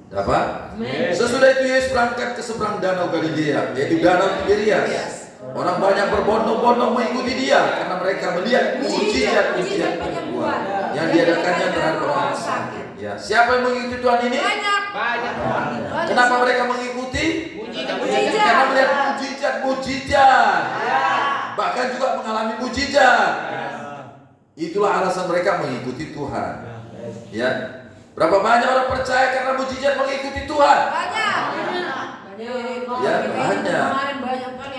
Dapat? Sesudah itu Yesus berangkat ke seberang danau Galilea, yaitu danau Tiberias. Orang banyak berbondong-bondong mengikuti dia karena mereka melihat mujizat-mujizat perbuatan yang diadakannya terhadap orang sakit. Ya, siapa yang mengikuti Tuhan ini? Banyak. Kenapa mereka mengikuti? Mujizat. Karena melihat mujizat. Bahkan juga mengalami mujizat. Itulah alasan mereka mengikuti Tuhan. Ya. Berapa banyak orang percaya karena mujizat mengikuti Tuhan? Banyak. Ya, banyak.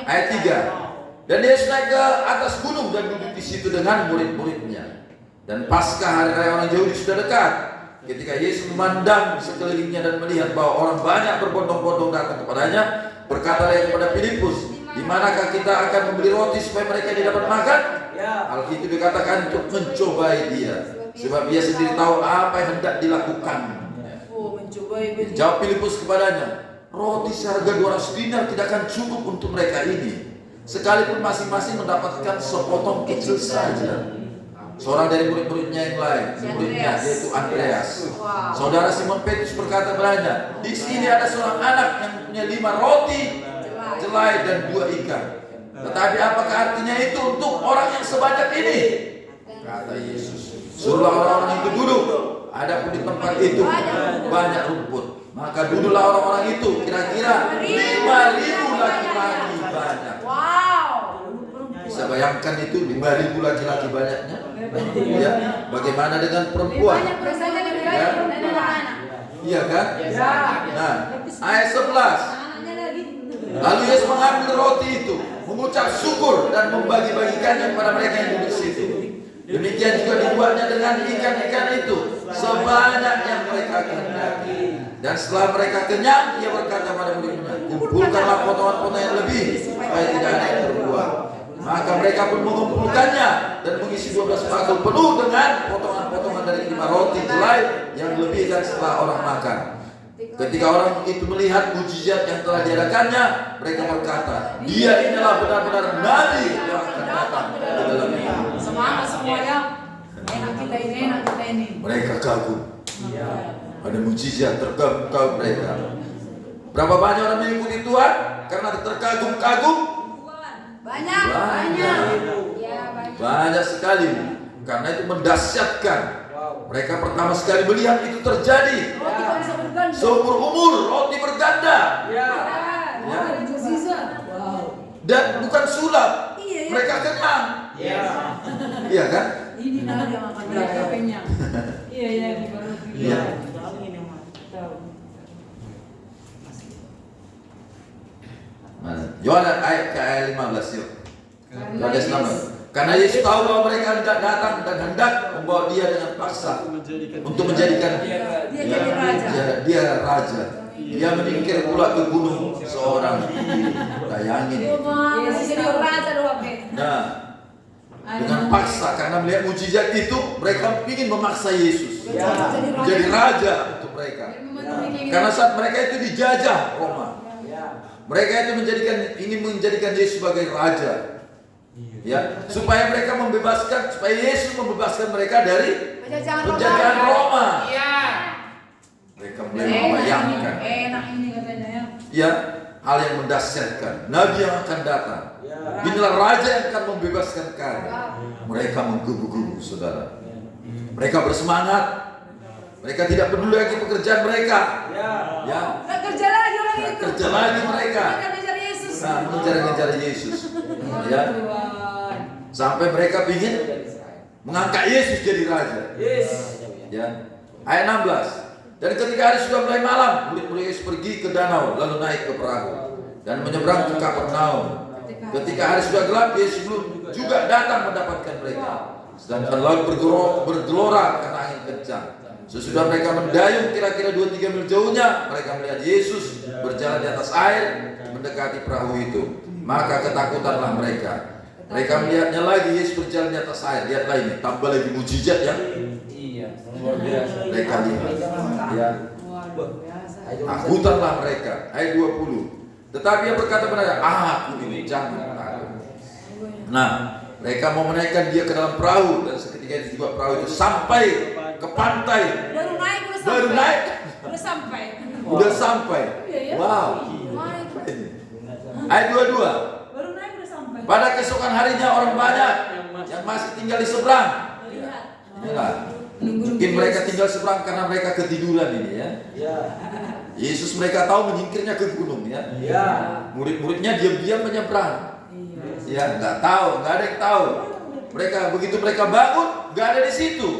Ayat 3. Dan Yesus naik ke atas gunung dan duduk di situ dengan murid-muridnya. Dan Paskah hari raya orang Yahudi sudah dekat. Ketika Yesus memandang sekelilingnya dan melihat bahwa orang banyak berbondong-bondong datang kepadanya, berkatalah ia kepada Filipus, di manakah kita akan membeli roti supaya mereka tidak dapat makan? Hal itu dikatakan untuk mencobai dia, sebab dia sendiri tahu apa yang hendak dilakukan. Oh, mencobai. Jawab Filipus kepadanya, roti seharga 200 dinar tidak akan cukup untuk mereka ini, sekalipun masing-masing mendapatkan sepotong kecil saja. Seorang dari murid-muridnya yang lain, muridnya yaitu Andreas. Saudara Simon Petrus berkata kepadanya, di sini ada seorang anak yang punya 5 roti, jelai dan 2 ikan. Tetapi apakah artinya itu untuk orang yang sebanyak ini? Kata Yesus, suruhlah orang-orang itu duduk. Adapun di tempat itu banyak rumput. Maka duduklah orang-orang itu, kira-kira 5.000 laki-laki banyak. Bisa bayangkan itu 5.000 laki-laki banyaknya? Ya, bagaimana dengan perempuan? Ya. Iya kan? Nah, ayat 11. Lalu Yesus mengambil roti itu, mengucap syukur dan membagi-bagikannya kepada mereka yang duduk di situ. Demikian juga dibuatnya dengan ikan-ikan itu sebanyak yang mereka kehendaki. Dan setelah mereka kenyang, ia berkata pada murid-muridnya, kumpulkanlah potongan-potongan yang lebih supaya tidak ada yang terbuang. Maka mereka pun mengumpulkannya dan mengisi 12 bakul penuh dengan potongan-potongan dari 5 roti jelai yang lebih dan setelah orang makan. Ketika orang itu melihat mujizat yang telah diadakannya, mereka berkata, dia inilah benar-benar nabi yang akan datang ke dalam ini. Semangat semuanya. Enak kita ini. Mereka Mereka kagum. Ada mujizat, terkagum mereka. Berapa banyak orang mengikuti Tuhan karena terkagum-kagum? banyak. Banyak sekali. Karena itu mendahsyatkan. Mereka pertama sekali melihat itu terjadi. Roti kok bisa berganda? Seumur umur roti berganda. Ya. Dan bukan sulap. Iya, ya. Mereka kenyang. Iya kan? Ini nah dia makan mereka kenyang. Iya, di baru. Iya. Yohanes ayat 15 yuk. Yohanes 16. Karena Yesus tahu bahwa mereka hendak datang dan hendak membawa dia dengan paksa untuk menjadikan dia raja. Dia menyingkir pula ke gunung seorang diri. Bayangin. Yesus jadi raja doang. Nah, dengan paksa karena melihat mujizat itu mereka ingin memaksa Yesus menjadi raja untuk mereka. Karena saat mereka itu dijajah Roma, mereka itu ingin menjadikan Yesus sebagai raja. Ya, supaya mereka supaya Yesus membebaskan mereka dari penjajahan Roma. Mereka mulai membayangkan. Enak ini katanya ya. Ya, hal yang mendahsyatkan. Nabi yang akan datang. Inilah raja yang akan membebaskan kami. Mereka menggebu-gebu, saudara. Mereka bersemangat. Mereka tidak peduli lagi pekerjaan mereka. Ya. Nggak kerja lagi orang itu. Kerja lagi mereka. Mereka ngejar Yesus. Nah, mengejar Yesus. Ya. Sampai mereka ingin mengangkat Yesus jadi raja. Ya. Ayat 16. Dan ketika hari sudah mulai malam, murid-murid Yesus pergi ke danau, lalu naik ke perahu dan menyeberang ke Kapernaum. Ketika hari sudah gelap, Yesus juga datang mendapatkan mereka. Sedangkan laut bergelora karena angin kencang. Sesudah mereka mendayung kira-kira 2-3 mil jauhnya, mereka melihat Yesus berjalan di atas air mendekati perahu itu. Maka ketakutanlah mereka. Mereka melihatnya lagi, Yesus berjalan di atas air. Lihatlah ini, tambah lagi mujizat yang Luar biasa. mereka lihat. Ya. Takutanlah mereka. Ayat 20. Tetapi dia berkata kepadanya, aku ini jangan takut. Nah, mereka mau menaikkan dia ke dalam perahu dan seketika itu juga perahu itu sampai ke pantai. Baru naik. Udah sampai. Wow. Ayat 22. Baru naik udah sampai. Pada keesokan harinya orang banyak yang masih tinggal di seberang. Inilah. Mungkin mereka tinggal seberang karena mereka ketiduran ini ya. Yesus mereka tahu menyingkirnya ke gunung ya. Murid-muridnya diam-diam menyeberang. Ya, nggak tahu, nggak ada yang tahu. Begitu mereka bangun, nggak ada di situ.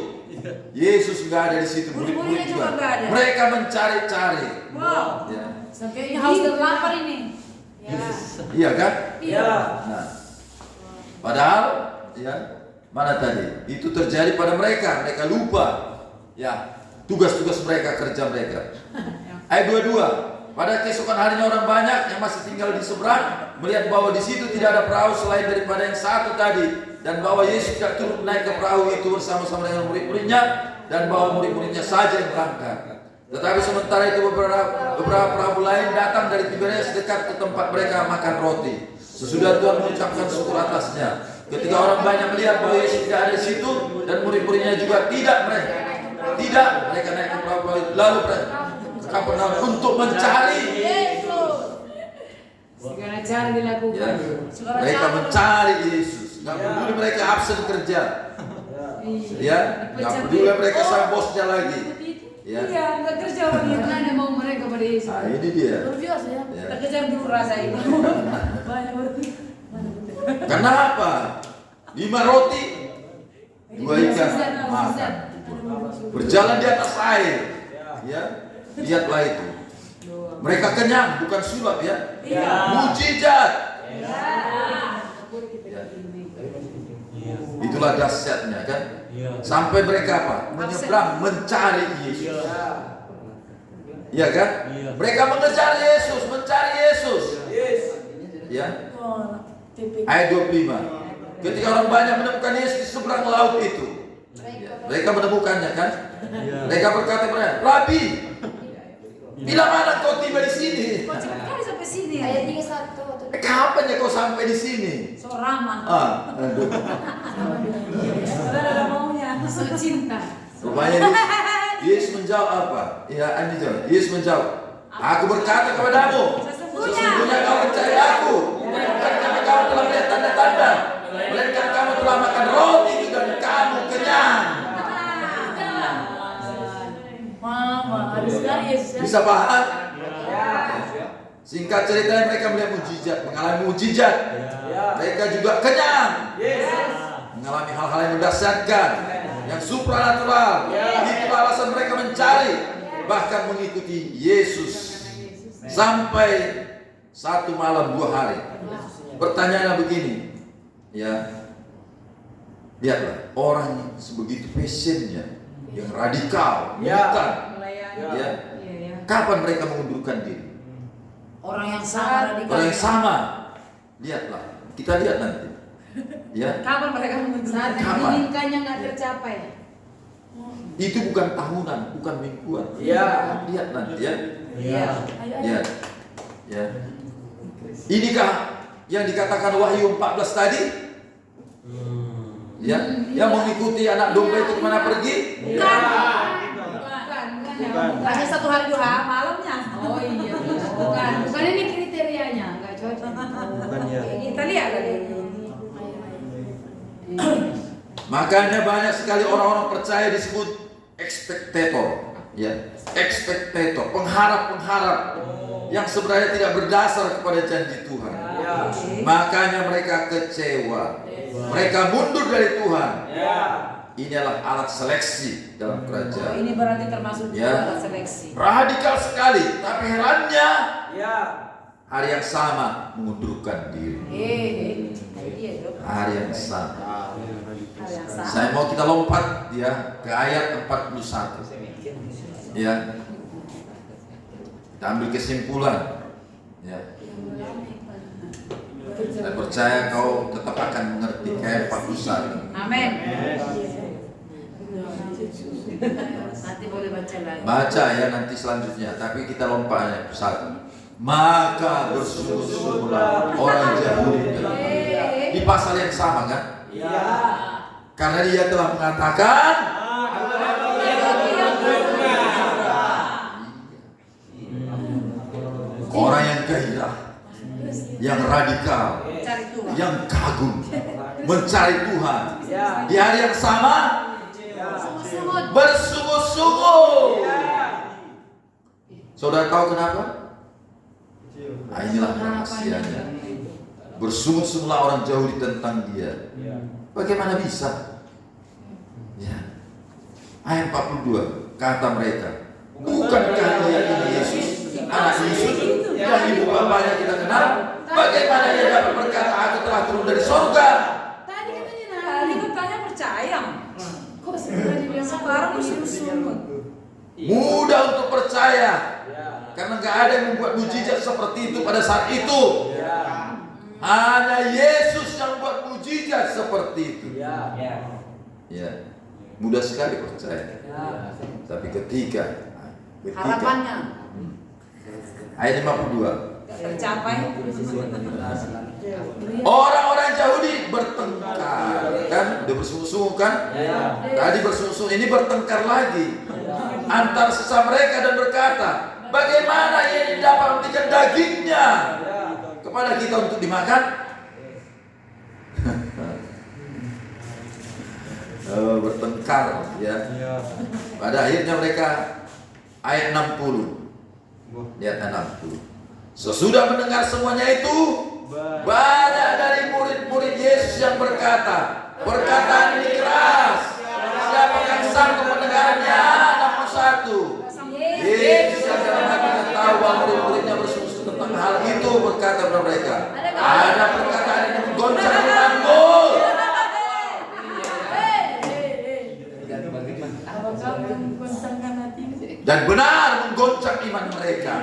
Yesus nggak ada di situ. Murid-murid juga. Mereka mencari-cari. Wow. Ya. Sampai haus dan lapar ini. Iya kan? Iya. Nah, padahal ya mana tadi? Itu terjadi pada mereka. Mereka lupa. Ya, tugas-tugas mereka, kerja mereka. Ayat 22. Pada keesokan harinya orang banyak yang masih tinggal di seberang melihat bahwa di situ tidak ada perahu selain daripada yang satu tadi, dan bahwa Yesus tidak turun naik ke perahu itu bersama-sama dengan murid-muridnya, dan bahwa murid-muridnya saja yang berangkat. Tetapi sementara itu beberapa perahu lain datang dari Tiberias dekat ke tempat mereka makan roti. Sesudah Tuhan mengucapkan syukur atasnya, ketika orang banyak melihat bahwa Yesus tidak ada di situ dan murid-muridnya juga tidak, mereka naik ke perahu lalu ke Kapernaum untuk mencari. Segala cara dilakukan. Ya, mereka mencari Yesus. Nggak peduli mereka absen kerja. Ya, nggak peduli mereka sang bosnya lagi. Ya. Iya, nggak kerja orang itu. Karena mau mereka pada Yesus. Nah, ini dia. Luar biasa ya. Ya. Kita kejar dulu rasa itu. Banyak roti. Karena apa? 5 roti, 2 ikan makan. berjalan di atas air. Ya, lihatlah itu. Mereka kenyang, bukan sulap ya. Mujizat. Itulah dahsyatnya kan. Sampai mereka apa? Menyeberang, mencari Yesus. Iya kan? Mereka mengejar Yesus, mencari Yesus. Ya. Ayat 25. Ketika orang banyak menemukan Yesus di seberang laut itu, mereka menemukannya kan? Mereka berkata kepada Rabi, bila mana kau tiba di sini? Kok cepat kali sampai sini? Ayat 31. Kapan ya kau sampai di sini? So ramah. Aduh. Ada maunya. So cinta. Rupanya Yesus menjawab apa? Ya, Andi jawab. Yesus menjawab, aku berkata kepadamu, sesungguhnya kau mencari aku, bukan karena kau telah melihat tanda-tanda, melainkan kamu telah makan roti itu dan kamu kenyang. Mama, ada sekali Yesus. Bisa paham? Singkat ceritanya mereka melihat mujizat, mengalami mujizat. Mereka juga kenyang, mengalami hal-hal yang mendasarkan, yang supranatural. Itu alasan mereka mencari, bahkan mengikuti Yesus sampai 1 malam 2 hari. Pertanyaannya begini, ya, lihatlah orang yang sebegitu passionnya, yang radikal, militan, ya. Kapan mereka mengundurkan diri? Orang yang sama radikal. Orang yang sama, lihatlah, kita lihat nanti, ya. Kapan mereka mengundurkan Saat yang diinginkannya nggak tercapai. Itu bukan tahunan, bukan mingguan. Lihat nanti ya. Ya. Ya. Inikah yang dikatakan Wahyu 14 tadi? Ya, yang mengikuti anak domba itu kemana pergi? Bukan. Bukan. Hanya 1 hari 2 malamnya. Oh iya. Bukan ini kriterianya, nggak cocok. Kita lihat tadi. Makanya banyak sekali orang-orang percaya disebut ekspektator, ya, ekspektator, pengharap-pengharap yang sebenarnya tidak berdasar kepada janji Tuhan. Makanya mereka kecewa, mereka mundur dari Tuhan. Inilah alat seleksi dalam kerajaan. Ini berarti termasuk juga alat seleksi. Radikal sekali, tapi herannya hari yang sama mengundurkan diri. Iya dong. Hari yang sama. Hari yang sama. Saya mau kita lompat ya ke ayat 41. Ya. Kita ambil kesimpulan. Ya. Saya percaya kau tetap akan mengerti ayat 41. Amin. Nanti boleh baca lagi. Baca ya nanti selanjutnya, tapi kita lompat ayat 1. Maka bersungguh-sungguhlah orang Yahudi di pasal yang sama kan? Karena dia telah mengatakan orang yang gairah, yang radikal, yang kagum, mencari Tuhan di hari yang sama bersungguh-sungguh. Saudara tahu kenapa? Nah, inilah rahasianya. Bersungguh-sungguhlah orang Yahudi tentang dia. Bagaimana bisa? Ya. Ayat 42 kata mereka, bukankah dia ini Yesus, anak Yesus yang ibu bapaknya kita kenal? Bagaimana dia dapat berkata aku telah turun dari surga? Tadi katanya percaya. Kok Sekarang bersungut-sungut. Mudah untuk percaya, karena gak ada yang membuat mujizat seperti itu pada saat itu. Hanya Yesus yang buat mujizat seperti itu. Ya, mudah sekali percaya. Tapi ketika Harapannya ayat 52, tercapai. orang-orang Yahudi bertengkar, kan? Udah bersungguh-sungguh kan? Tadi bersungguh-sungguh, ini bertengkar lagi antar sesama mereka dan berkata, bagaimana ini dapat memberikan dagingnya kepada kita untuk dimakan? Bertengkar ya. Pada akhirnya mereka ayat 60. Lihat 60. Sesudah mendengar semuanya itu, banyak dari murid-murid Yesus yang berkata, perkataan ini keras. Siapa yang sanggup mendengar Ajarnya 61. Yesus yang dalam hatinya tahu bahwa murid-muridnya berseru tentang hal itu, berkata kepada mereka, ada perkataan yang menggoncang imanmu. Dan benar menggoncang iman mereka.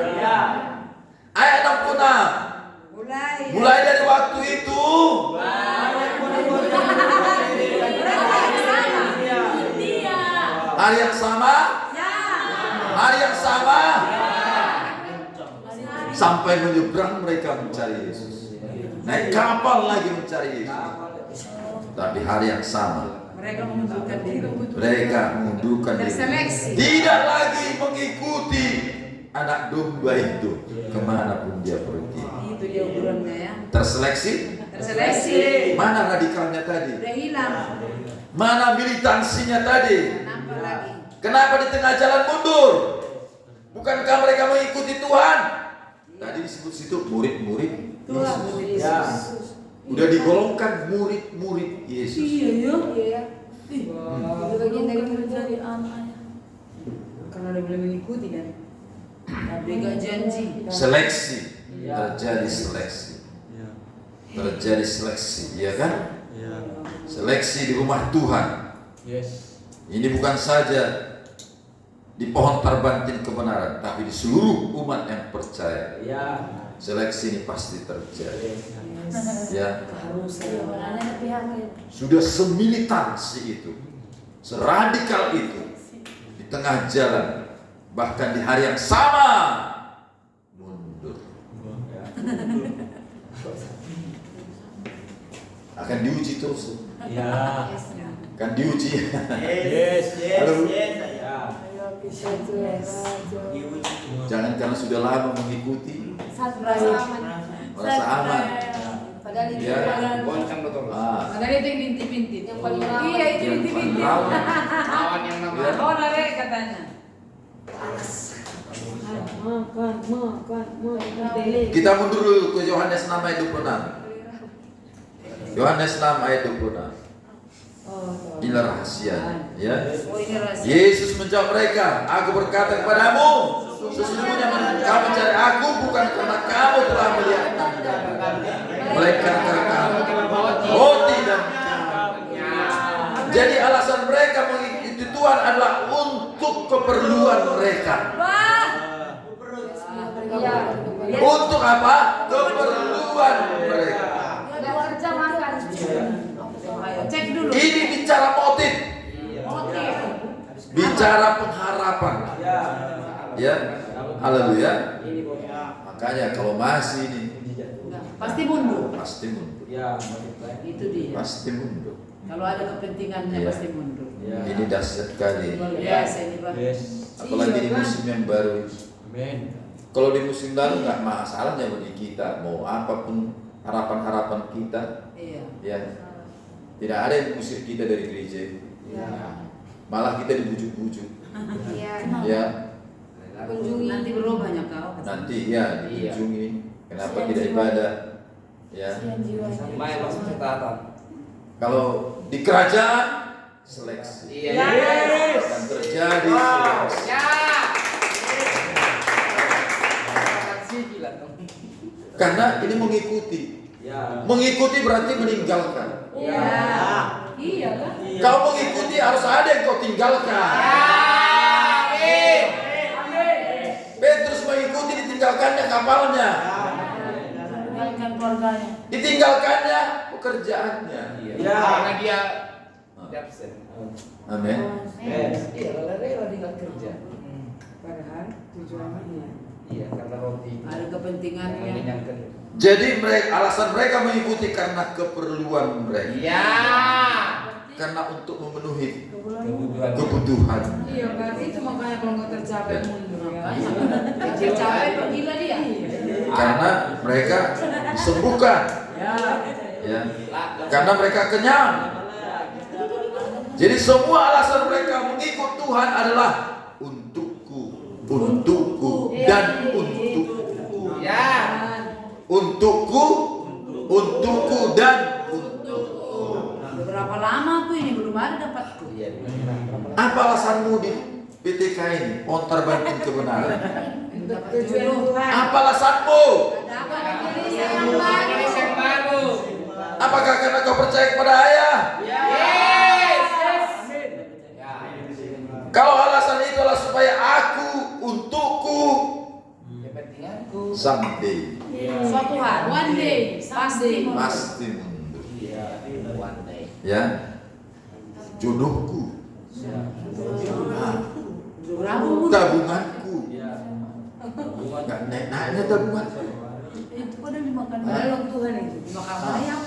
Ayat 66. Mulai dari waktu itu hari yang sama, hari yang sama, sampai menyeberang mereka mencari Yesus. Naik kapal lagi mencari Yesus. Tapi hari yang sama Mereka mengundurkan diri. mereka mengundurkan diri. Terseleksi. Tidak lagi mengikuti anak domba itu kemanapun dia pergi. Itu dia ukurannya ya. Terseleksi. Terseleksi. Mana radikalnya tadi? Udah hilang. Mana militansinya tadi? Nampak lagi. Kenapa di tengah jalan mundur? Bukankah mereka mengikuti Tuhan? Tadi disebut situ murid-murid Yesus. Udah digolongkan murid-murid Yesus. Iya. Itu bagian dari menjadi anaknya. Karena udah boleh mengikuti kan. Tapi gak janji. Seleksi. Terjadi seleksi. Terjadi seleksi, ya kan? Seleksi di rumah Tuhan. Ini bukan saja di pohon terbantin kebenaran, tapi di seluruh umat yang percaya. Seleksi ini pasti terjadi. Ya, sudah semilitansi itu, seradikal itu, di tengah jalan, bahkan di hari yang sama mundur. Akan diuji terus. Akan diuji. Jangan karena sudah lama mengikuti merasa aman. Padahal itu Ya. Goncang betul. Padahal itu yang binti-binti. yang paling lama. Iya itu binti-binti. Lawan yang namanya. Oh nare katanya. Makan. Kita mundur dulu ke Yohanes 6 ayat 26. Yohanes 6 ayat 26. Inilah rahasianya, ya. Oh ini rahasia. Yesus menjawab mereka, aku berkata kepadamu, sesungguhnya kamu mencari aku bukan karena kamu telah melihat melainkan karena kamu roti dan jadi alasan mereka mengikuti Tuhan adalah untuk keperluan mereka. Wah. Untuk apa? Keperluan mereka. Nggak kerja makan. Ayo cek dulu. Ini bicara motif, Motif. bicara pengharapan. Ya, haleluya. Makanya kalau masih ini Pasti mundur. pasti mundur, Itu dia. pasti mundur. Kalau ada kepentingannya Iya. pasti mundur. Ini dahsyat sekali. Luar biasa ini Pak. Apalagi di musim yang baru. Kalau di musim lalu nggak masalahnya bagi kita, mau apapun harapan-harapan kita, Iya. ya tidak ada yang mengusir kita dari gereja. Malah kita dibujuk-bujuk, ya. Nanti berubahnya kau. Nanti ya dikunjungi. Kenapa tidak ibadah? Ya. Main masuk catatan. Kalau di kerajaan seleksi. Dan terjadi seleksi. Karena ini mengikuti. Mengikuti berarti meninggalkan. Iya kan? Kau mengikuti harus ada yang kau tinggalkan. Petrus mengikuti, ditinggalkannya kapalnya, Tinggalkan keluarganya. ditinggalkannya pekerjaannya. Karena dia absen. Amin. Iya, rela tinggal kerja. Padahal tujuannya Iya, karena roti. ada kepentingannya. Mengenyangkan. Jadi alasan mereka mengikuti karena keperluan mereka, karena untuk memenuhi kebutuhan. Iya berarti itu makanya kalau nggak tercapai mundur ya. Capek pergilah dia. Karena mereka disembuhkan, ya. Karena mereka kenyang. Jadi semua alasan mereka mengikut Tuhan adalah untukku, dan untukku. Untukku dan untukku. Berapa lama aku ini belum ada dapatku. Iya. Apa alasanmu di PTK ini? Ontar banting kebenaran. Tujuan Tuhan. Apa alasanmu? Indonesia yang baru. Indonesia yang baru. Apakah karena kau percaya kepada ayah? Yes. Ya. Kalau alasan itu adalah supaya aku, untukku, Kepentinganku. someday Suatu hari. One day. Pasti. pasti mundur. Iya. One day. Ya, jodohku, tabunganku, Iya. nggak naik-naiknya tabungan, Itu pada dimakan Balok Tuhan itu. dimakan ayam.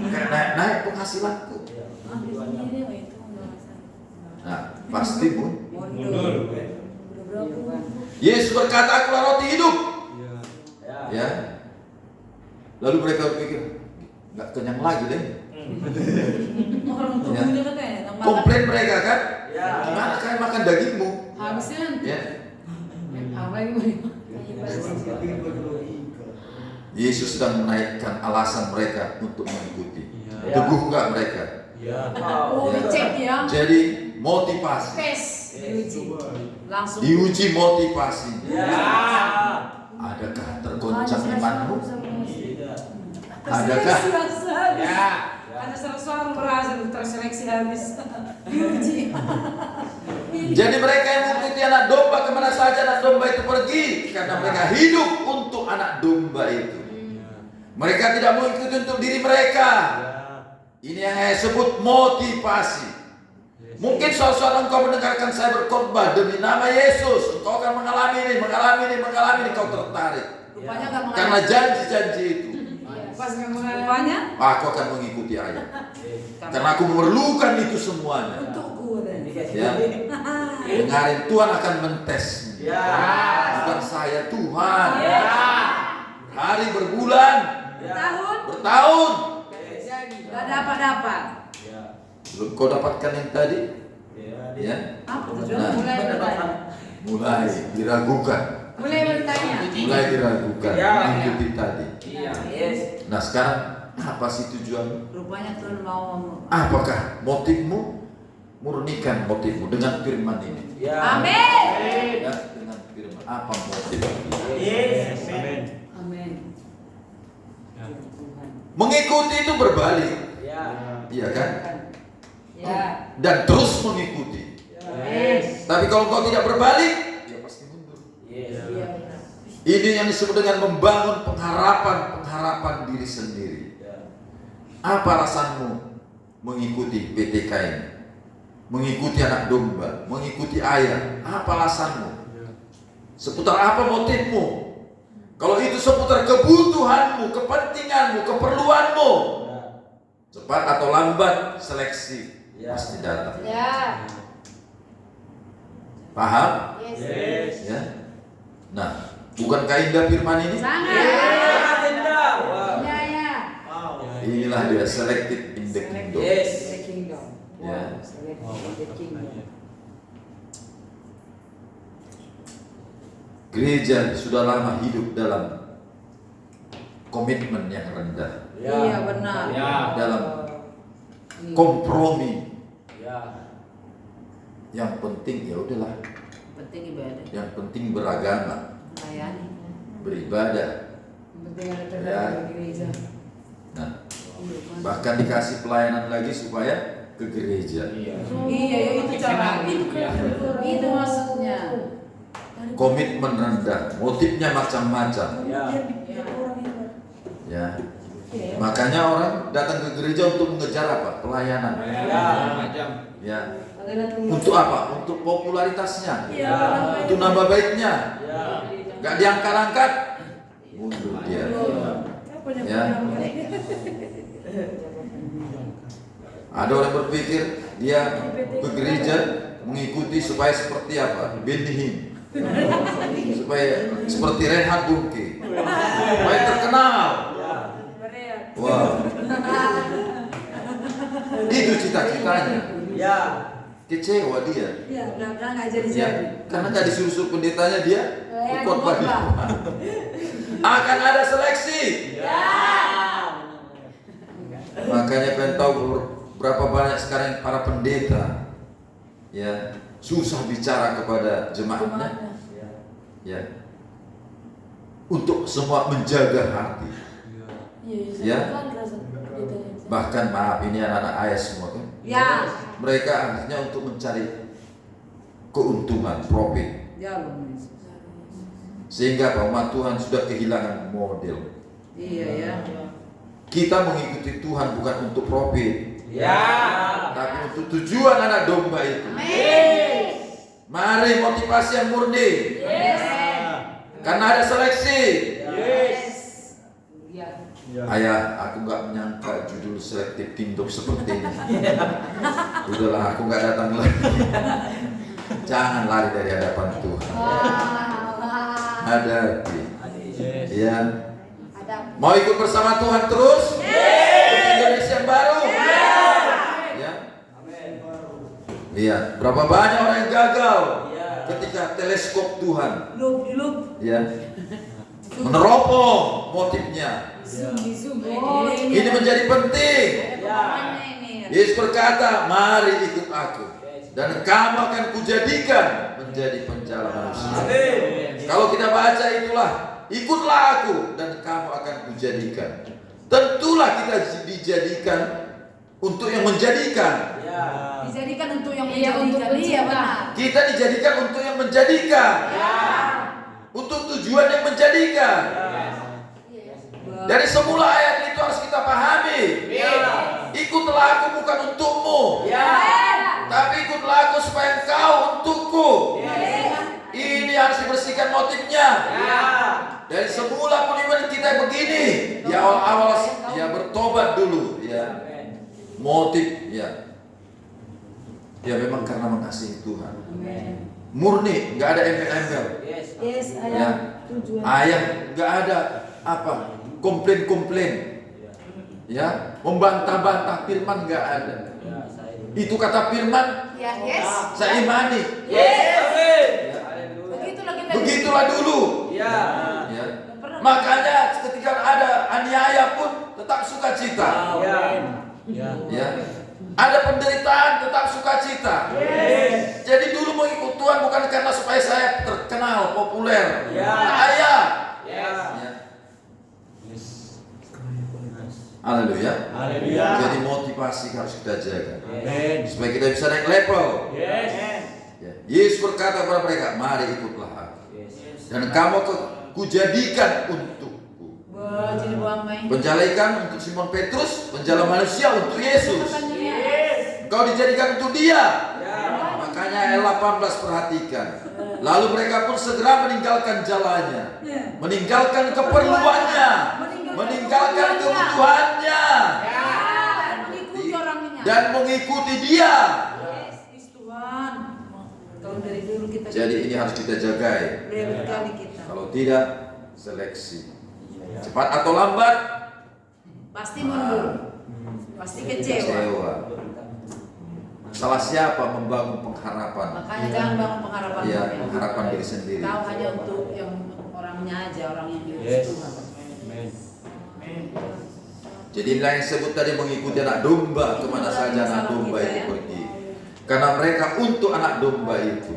nggak naik-naik penghasilanku. Nah, pasti mundur. Yesus berkata, akulah roti hidup. Ya. Lalu mereka berpikir, nggak kenyang lagi deh. Orang tubuhnya katanya. Komplain mereka kan? Ya. Gimana kalian makan dagingmu? Habisnya nanti. Ya. Apa yang mau? Yesus sedang menaikkan alasan mereka untuk mengikuti. Ya. Teguh nggak mereka? Oh, dicek ya. Jadi motivasi, Tes. Diuji. Langsung. diuji motivasi. Ya. Adakah tergoncang imanmu? Adakah? Ya. Ada seseorang merasa terseleksi habis. Diuji. Jadi mereka yang mengikuti anak domba kemana saja anak domba itu pergi, karena mereka hidup untuk anak domba itu. Mereka tidak mengikuti untuk diri mereka. Ini yang saya sebut motivasi. Mungkin suatu engkau mendengarkan saya berkhotbah demi nama Yesus, engkau akan mengalami ini, kau tertarik. Rupanya nggak mengalami. Karena janji-janji itu, Pas nggak mengalami. Rupanya aku akan mengikuti ayah. Karena aku memerlukan itu semuanya. untukku. Ya. Dengarin, Tuhan akan mentesnya. Ya. Bukan saya, Tuhan. Ya. Hari berbulan, Tahun bertahun. nggak dapat. Belum kau dapatkan yang tadi? Ya. Apa Nah. tujuan? Mulai bertanya. Mulai diragukan, Mulai bertanya. mulai diragukan, Ya. mengikuti tadi. Iya. Yes. Nah sekarang apa sih tujuanmu? Rupanya Tuhan mau. Apakah motifmu? Murnikan motifmu dengan firman ini. Ya. Amin. Ya, dengan firman. Apa motif? Yes. Amin. Mengikuti itu berbalik, Ya. iya kan? Ya. Dan terus mengikuti. Yes. Tapi kalau kau tidak berbalik, ya pasti mundur. Yes. Iya benar. Ini yang disebut dengan membangun pengharapan diri sendiri. Apa alasanmu mengikuti PTK ini? Mengikuti anak domba, mengikuti ayah. Apa alasanmu? Seputar apa motifmu? Kalau itu seputar kebutuhanmu, kepentinganmu, keperluanmu, cepat atau lambat seleksi pasti datang. Ya. Paham? Yes. Ya. Nah, bukankah indah firman ini? Sangat. Wow. Ya ya. Inilah dia selected in the kingdom. Yes. The kingdom. Ya. Wow. Selected in the kingdom. Gereja sudah lama hidup dalam komitmen yang rendah, Iya benar. Ya. dalam kompromi. Ya. Yang penting ya udahlah, Penting ibadah. yang penting beragama, Melayani. beribadah. Yang penting ada Ya. terdapat di gereja. Nah, bahkan dikasih pelayanan lagi supaya ke gereja. Iya. Iya, ya itu cara. Itu maksudnya. Komitmen rendah, motifnya macam-macam. Ya. Ya, makanya orang datang ke gereja untuk mengejar apa? Pelayanan. Ya. Macam. Ya, untuk apa? Untuk popularitasnya, Ya. untuk nama baiknya. Ya. Gak diangkat-angkat, mundur dia. Ya. Ada orang berpikir dia ke gereja mengikuti supaya seperti apa? Benihim. Supaya seperti Reinhard Bungke. Supaya terkenal. Wow. Itu cita-citanya. Ya. Kecewa dia. Iya, benar-benar nggak Ya, jadi. karena nggak disuruh pendetanya dia Ya, ikut bagi. Akan ada seleksi. Ya. Makanya kalian tahu berapa banyak sekarang para pendeta ya susah bicara kepada jemaatnya ya untuk semua menjaga hati ya. Bahkan maaf, ini anak-anak ayah semua kan Ya. mereka akhirnya untuk mencari keuntungan, profit, Ya, Bang. sehingga umat Tuhan sudah kehilangan model. Iya ya. Kita mengikuti Tuhan bukan untuk profit, Ya. tapi untuk tujuan anak domba itu. Mari motivasi yang murni, karena ada seleksi. Ayah, aku nggak menyangka judul selektif tinduk seperti ini. Udahlah, aku nggak datang lagi. Jangan lari dari hadapan Tuhan. Hadapi. Ya. Mau ikut bersama Tuhan terus? Untuk Indonesia yang baru? Ya. Lihat, berapa banyak orang yang gagal ketika teleskop Tuhan. Ya. Meneropong motifnya. Ini menjadi penting. Yesus berkata, mari ikut aku, dan kamu akan kujadikan menjadi penjala manusia. Kalau kita baca itulah, ikutlah aku dan kamu akan kujadikan. Tentulah kita dijadikan untuk yang menjadikan. Dijadikan untuk yang Iya, untuk menjadikan. Iya, benar. Kita dijadikan untuk yang menjadikan. Untuk tujuan yang menjadikan. Dari semula ayat itu harus kita pahami. Ikutlah aku bukan untukmu, tapi ikutlah aku supaya engkau untukku. Ini harus dibersihkan motifnya. Dari semula pun iman kita begini. Ya awal-awal ya bertobat dulu ya. Motif ya. Ya memang karena mengasihi Tuhan. Murni, nggak ada embel-embel. Ya. Ayah nggak ada apa komplain-komplain. Ya, membantah-bantah firman nggak ada. Itu kata firman. Saya imani. Begitulah dulu. Ya. Makanya ketika ada aniaya pun tetap sukacita. Ya. Ada penderitaan tetap sukacita. Jadi dulu mengikut Tuhan bukan karena supaya saya terkenal, populer, kaya. Ya. Haleluya. Jadi motivasi harus kita jaga. Supaya kita bisa naik level. Ya. Yesus berkata kepada mereka, mari ikutlah aku. Dan kamu kujadikan untukku. Penjala ikan untuk Simon Petrus, penjala manusia untuk Yesus. Engkau dijadikan untuk dia. Makanya ayat 18 perhatikan. Lalu mereka pun segera meninggalkan jalannya, meninggalkan keperluannya, meninggalkan kebutuhannya, dan mengikuti dia. Jadi ini harus kita jagai. Kalau tidak, seleksi. Cepat atau lambat, Pasti mundur. Pasti kecewa. Salah siapa membangun pengharapan? Makanya jangan bangun pengharapan. Ya, pengharapan diri sendiri. Kau hanya untuk yang orangnya aja, orang yang diutus Tuhan. Jadi inilah yang disebut tadi mengikuti anak domba kemana saja anak domba itu pergi. Karena mereka untuk anak domba itu.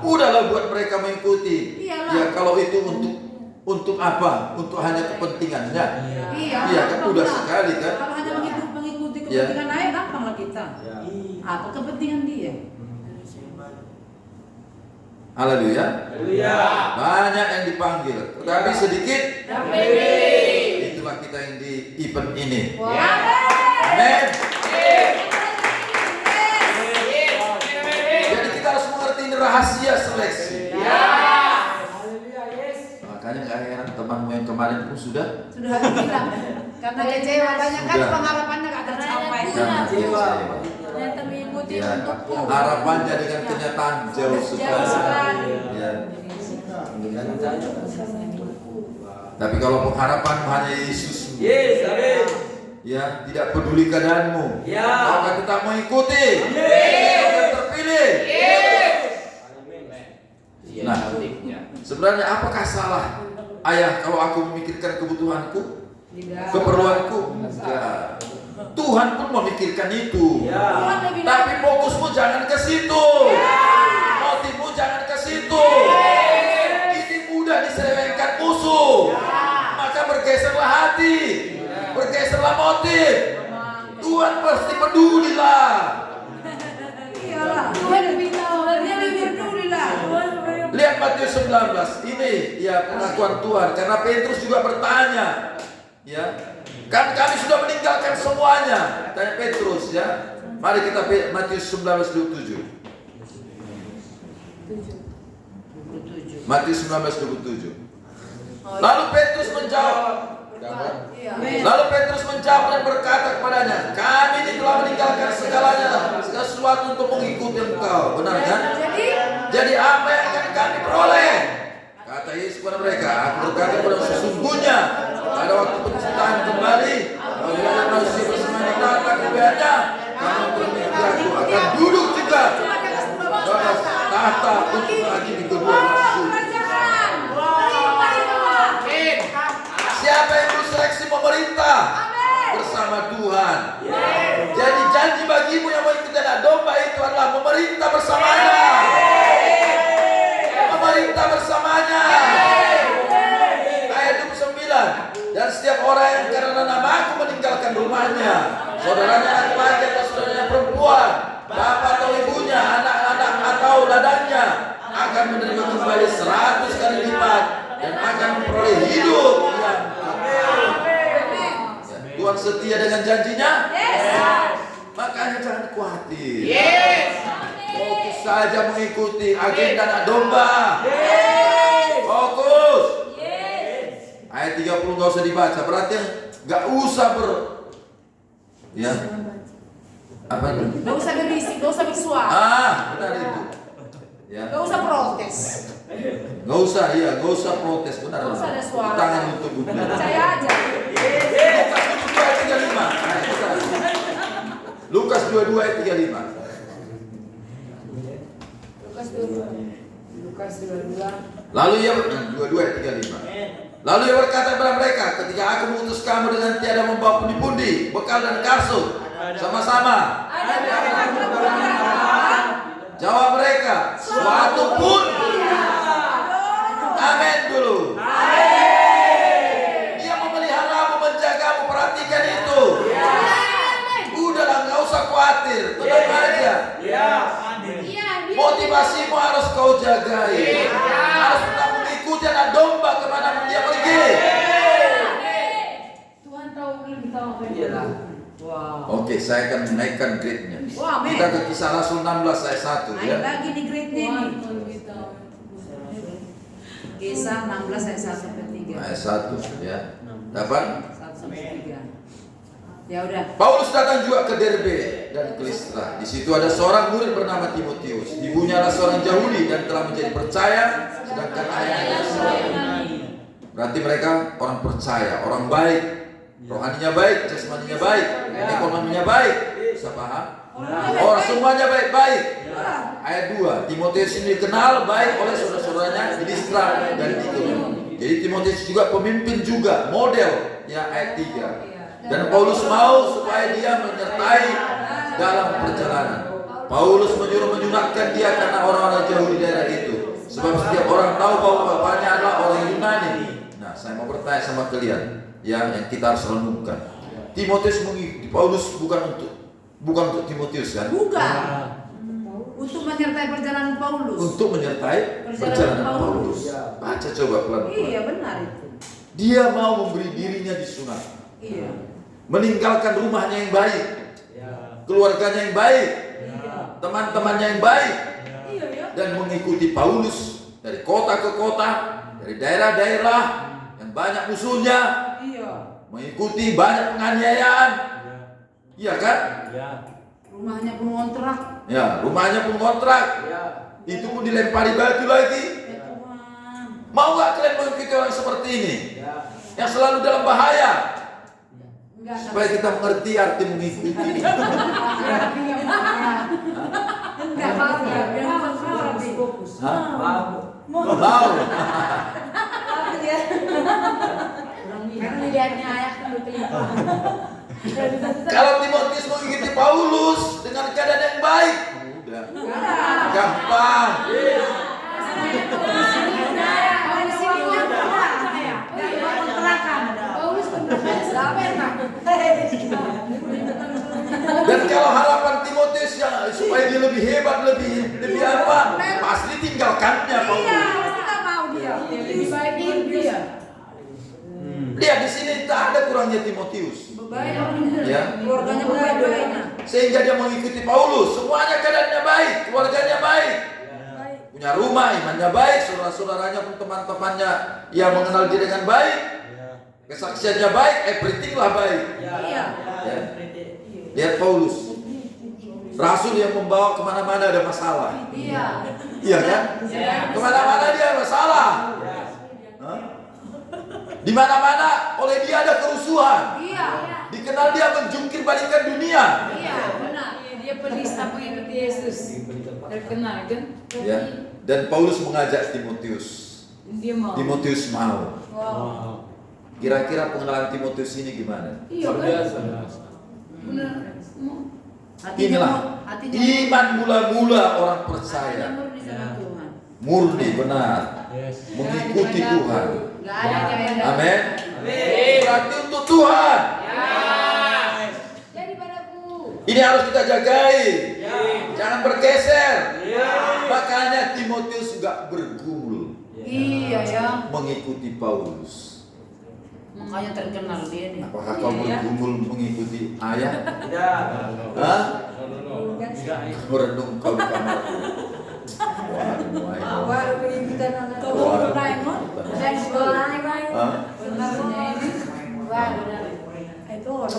Udahlah buat mereka mengikuti. Ya kalau itu untuk apa? Untuk hanya kepentingannya. Iya kan udah sekali kan. Kalau hanya mengikuti kepentingan ayah, gampanglah kita. Apa kepentingan dia? Haleluya. Banyak yang dipanggil, tetapi sedikit. Itulah kita yang di event ini. Amin. Jadi kita harus mengerti ini rahasia seleksi. Makanya nggak heran temanmu yang kemarin pun sudah bilang. Karena kecewa banyak kan pengharapannya nggak tercapai. Ternyata mengikuti untukku. Harapannya dengan kenyataan jauh sekali. Ya. Tapi kalau pengharapan hanya Yesus, ya tidak peduli keadaanmu, kau akan tetap mengikuti, kau akan terpilih. Nah, sebenarnya apakah salah ayah kalau aku memikirkan kebutuhanku, keperluanku? Enggak. Tuhan pun memikirkan itu. Tuhan lebih Tapi fokusmu jangan ke situ. Motifmu jangan ke situ. Ini mudah diselewengkan musuh. Maka bergeserlah hati. Bergeserlah motif. Tuhan pasti pedulilah. Iyalah. Tuhan lebih tahu. Dia lebih peduli lah. Lihat Matius 19. Ini ya pengakuan Tuhan. Karena Petrus juga bertanya. Ya, kan kami sudah meninggalkan semuanya. Tanya Petrus ya. Mari kita Matius 19:27. Matius 19:27. Lalu Petrus menjawab. Lalu Petrus menjawab dan berkata kepadanya, kami ini telah meninggalkan segalanya, segala sesuatu untuk mengikuti Engkau. Benar kan? Jadi apa yang akan kami peroleh? Kata Yesus kepada mereka, aku berkata kepada sesungguhnya pada waktu penciptaan kembali, apabila ada manusia bersama di tahta kemuliaannya, kamu pemimpinku akan duduk juga di atas tahta untuk lagi di kedua maksud. Siapa yang berseleksi memerintah bersama Tuhan? Jadi janji bagimu yang mengikuti anak domba itu adalah memerintah bersamanya. Memerintah bersamanya. Ayat 29. Dan setiap orang yang karena namaku meninggalkan rumahnya, saudaranya laki-laki atau saudaranya perempuan, bapak atau ibunya, anak-anak atau ladangnya, akan menerima kembali 100 kali lipat dan akan memperoleh hidup yang kekal. Tuhan setia dengan janjinya. Makanya jangan khawatir. Fokus saja mengikuti agenda anak domba. Fokus. Ayat 30 gak usah dibaca. Berarti gak usah ya. Apa itu? Gak usah berisik, gak usah bersuara. Benar itu. Ya. Gak usah protes. Gak usah, iya, gak usah protes. Benar. Gak usah ada suara. Tangan untuk bumi. Percaya aja. Lukas 22 ayat 35. Lukas 22. Lalu ia 22 ayat 35. Lalu ia berkata kepada mereka, ketika aku mengutus kamu dengan tiada membawa pundi-pundi, bekal dan kasut, sama-sama. Jawab mereka, suatu pun. Amin dulu. Dia memeliharamu, menjagamu, perhatikan itu. Udahlah, nggak usah khawatir, tenang aja. Motivasimu harus kau jagai. Harus tetap mengikuti anak domba kemana dia pergi. Tuhan tahu lebih tahu apa yang dia. Oke, saya akan menaikkan grade-nya. Wah, amin. Kita ke Kisah Rasul 16 ayat 1 Naik ya. lagi nih grade-nya Tuhan nih. lebih tahu. Kisah 16 ayat 1 sampai 3. Ayat 1 ya. Dapat? 1 sampai 3. Ya udah. Paulus datang juga ke Derbe dan ke Listra. Di situ ada seorang murid bernama Timotius. Ibunya adalah seorang Yahudi dan telah menjadi percaya, sedangkan ayahnya seorang Yunani. Berarti mereka orang percaya, orang baik, rohaninya baik, jasmaninya baik, ekonominya baik. Bisa paham? Orang semuanya baik-baik. Ayat 2, Timotius ini dikenal baik oleh saudara-saudaranya di Listra dan di Ikonium. Jadi Timotius juga pemimpin juga, model ya ayat 3. Dan Paulus mau supaya dia menyertai dalam perjalanan. Paulus menyuruh menyunatkan dia karena orang-orang jauh di daerah itu. Sebab setiap orang tahu bahwa bapaknya adalah orang Yunani. Nah, saya mau bertanya sama kalian yang kita harus renungkan. Timotius mengikuti Paulus bukan untuk Timotius kan? Bukan. Untuk menyertai perjalanan Paulus. Untuk menyertai perjalanan Paulus. Baca coba pelan-pelan. Iya benar itu. Dia mau memberi dirinya disunat. Iya. Meninggalkan rumahnya yang baik, keluarganya yang baik, teman-temannya yang baik, dan mengikuti Paulus dari kota ke kota, dari daerah-daerah yang banyak musuhnya, mengikuti banyak penganiayaan, iya kan? Rumahnya pun kontrak. Ya, rumahnya pun kontrak, itu pun dilempari batu lagi. Mau nggak kalian mengikuti orang seperti ini, yang selalu dalam bahaya? Supaya kita mengerti arti mengikuti. Enggak Mau. Karena dilihatnya ayah kan berkelimpahan. Kalau Timotius mengikuti Paulus dengan keadaan yang baik, udah gampang. Dan kalau harapan Timotius ya supaya dia lebih hebat, lebih apa, pasti tinggalkannya Paulus. Lebih baik dia. Lihat di sini tak ada kurangnya Timotius. Ya. Keluarganya baik-baik. Sehingga dia mengikuti Paulus, semuanya keadaannya baik, keluarganya baik, punya rumah, imannya baik, saudara-saudaranya pun teman-temannya yang mengenal dia dengan baik, kesaksiannya baik, everything lah baik. Iya. Ya. Lihat Paulus, rasul yang membawa kemana-mana ada masalah. Iya. Iya kan? Kemana-mana dia ada masalah. Hah? Di mana-mana oleh dia ada kerusuhan. Iya. Dikenal dia menjungkir balikan dunia. Iya, benar. Dia penista pengikut Yesus. Terkenal kan? Ya. Dan Paulus mengajak Timotius. Dia mau. Timotius mau. Wow. Kira-kira pengenalan Timotius ini gimana? Iya Luar kan? biasa. Benar. Inilah iman mula-mula orang percaya. murni sama Tuhan. Murni benar. Yes. Mengikuti Tuhan. Enggak ada yang Amin. Berarti untuk Tuhan. Jadi padaku. Ini harus kita jagai. Ya. Jangan bergeser. Ya. Makanya Timotius juga bergumul Iya ya. mengikuti Paulus. Makanya terkenal dia nih. Apakah kau bergumul mengikuti ayah? Tidak. Hah? No. Tidak. Merenung kau di kamar. Baru kita nonton. Kau Doraemon? Dan Doraemon. Hah? Benarnya ini. Wah, itu orang.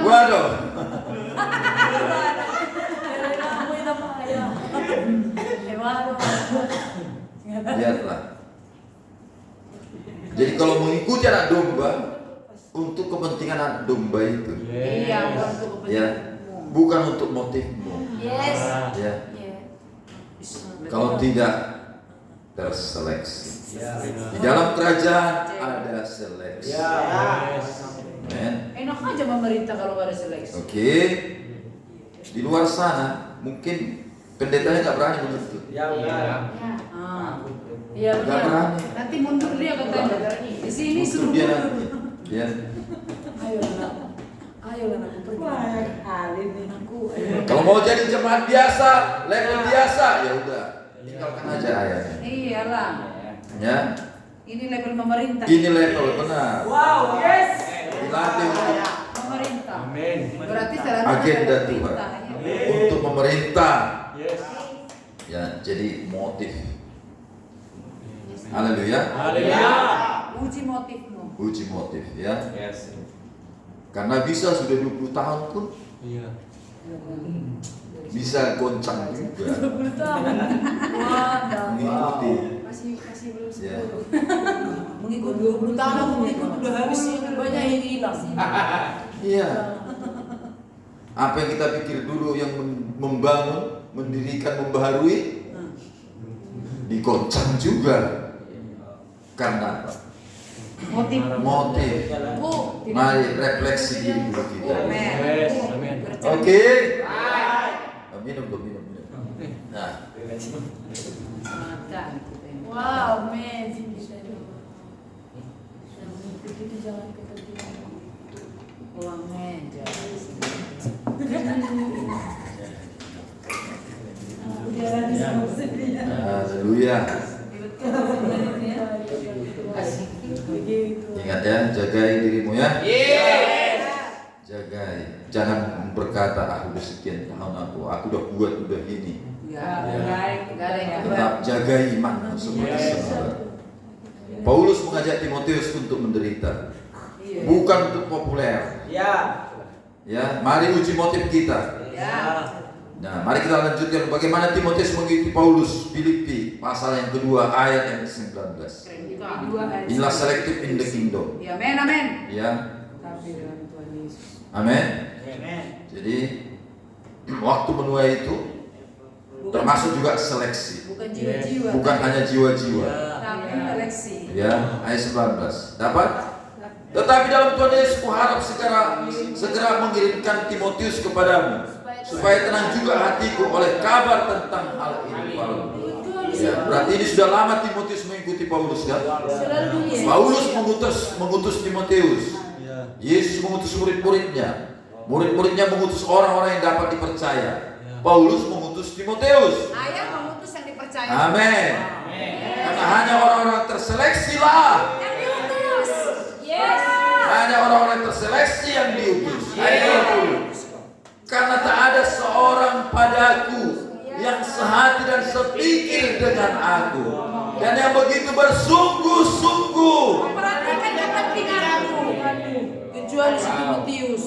Waduh. Lihatlah. Jadi kalau mengikuti anak domba untuk kepentingan anak domba itu, Iya, untuk ya, bukan untuk motifmu. Yes. Ya. Kalau tidak terseleksi. Di dalam kerajaan ada seleksi. Ya. Amen. Enak aja memerintah kalau nggak ada seleksi. Oke. Di luar sana mungkin pendetanya nggak berani menuntut. Ya. Iya, Nggak berani. nanti mundur dia katanya. Di sini Untuk suruh dia mundur. nanti. Ya. Ayo lah aku pergi. Kali ini aku. Kalau mau jadi jemaat biasa, level biasa, ya udah, tinggalkan aja ayahnya. Iyalah. Ya. Ini level pemerintah. Ini level benar. Wow, yes. Dilatih untuk Pemerintah. Amin. Berarti salah agenda Tuhan. Untuk memerintah. Yes. Ya, jadi motif. Haleluya. Haleluya. Uji motifmu. Uji motif ya. Yes. Karena bisa sudah 20 tahun pun Iya. bisa goncang juga. Wah, Mengikuti. masih belum Ya. 10. Mengikut 20 tahun mengikut udah habis banyak yang hilang. Iya. Apa yang kita pikir dulu yang membangun, mendirikan, membaharui, digoncang juga. Karena apa? Motif. Motif. Oh, Mari refleksi diri dulu kita. Amin. Yes. Amin. Oke. Minum. Nah, Wow, amazing. Uang meja. haleluya. Ingat ya, jagai dirimu ya. Jagai. Jangan berkata, aku udah sekian tahun aku udah buat udah ini. Tetap jaga iman seperti saudara. Paulus mengajak Timotius untuk menderita, bukan untuk populer. Ya. Ya, mari uji motif kita. Ya. Nah, mari kita lanjutkan bagaimana Timotius mengikuti Paulus. Filipi pasal yang kedua ayat yang ke-19. Inilah selective in the kingdom. Ya, amin. Ya, Tapi dengan Tuhan Yesus. amin. Amen. Jadi waktu menuai itu termasuk juga seleksi. Bukan Jiwa-jiwa. Bukan hanya jiwa-jiwa. Tapi seleksi. Ya, ayat 19. Dapat? Tetapi dalam Tuhan Yesus kuharap segera mengirimkan Timotius kepadamu supaya tenang juga hatiku oleh kabar tentang hal ini. Ya, berarti ini sudah lama Timotius mengikuti Paulus kan? Paulus mengutus Timotius. Yesus mengutus murid-muridnya. Murid-muridnya mengutus orang-orang yang dapat dipercaya. Paulus mengutus Timotius. Ayah mengutus yang dipercaya. Amin. Karena hanya orang-orang terseleksi lah. Yang diutus. Yes. Hanya orang-orang terseleksi yang diutus. Ayat 20. Karena tak ada seorang padaku yang sehati dan sepikir dengan aku, dan yang begitu bersungguh-sungguh Perhatikan kepentinganku. Kecuali si Timotius.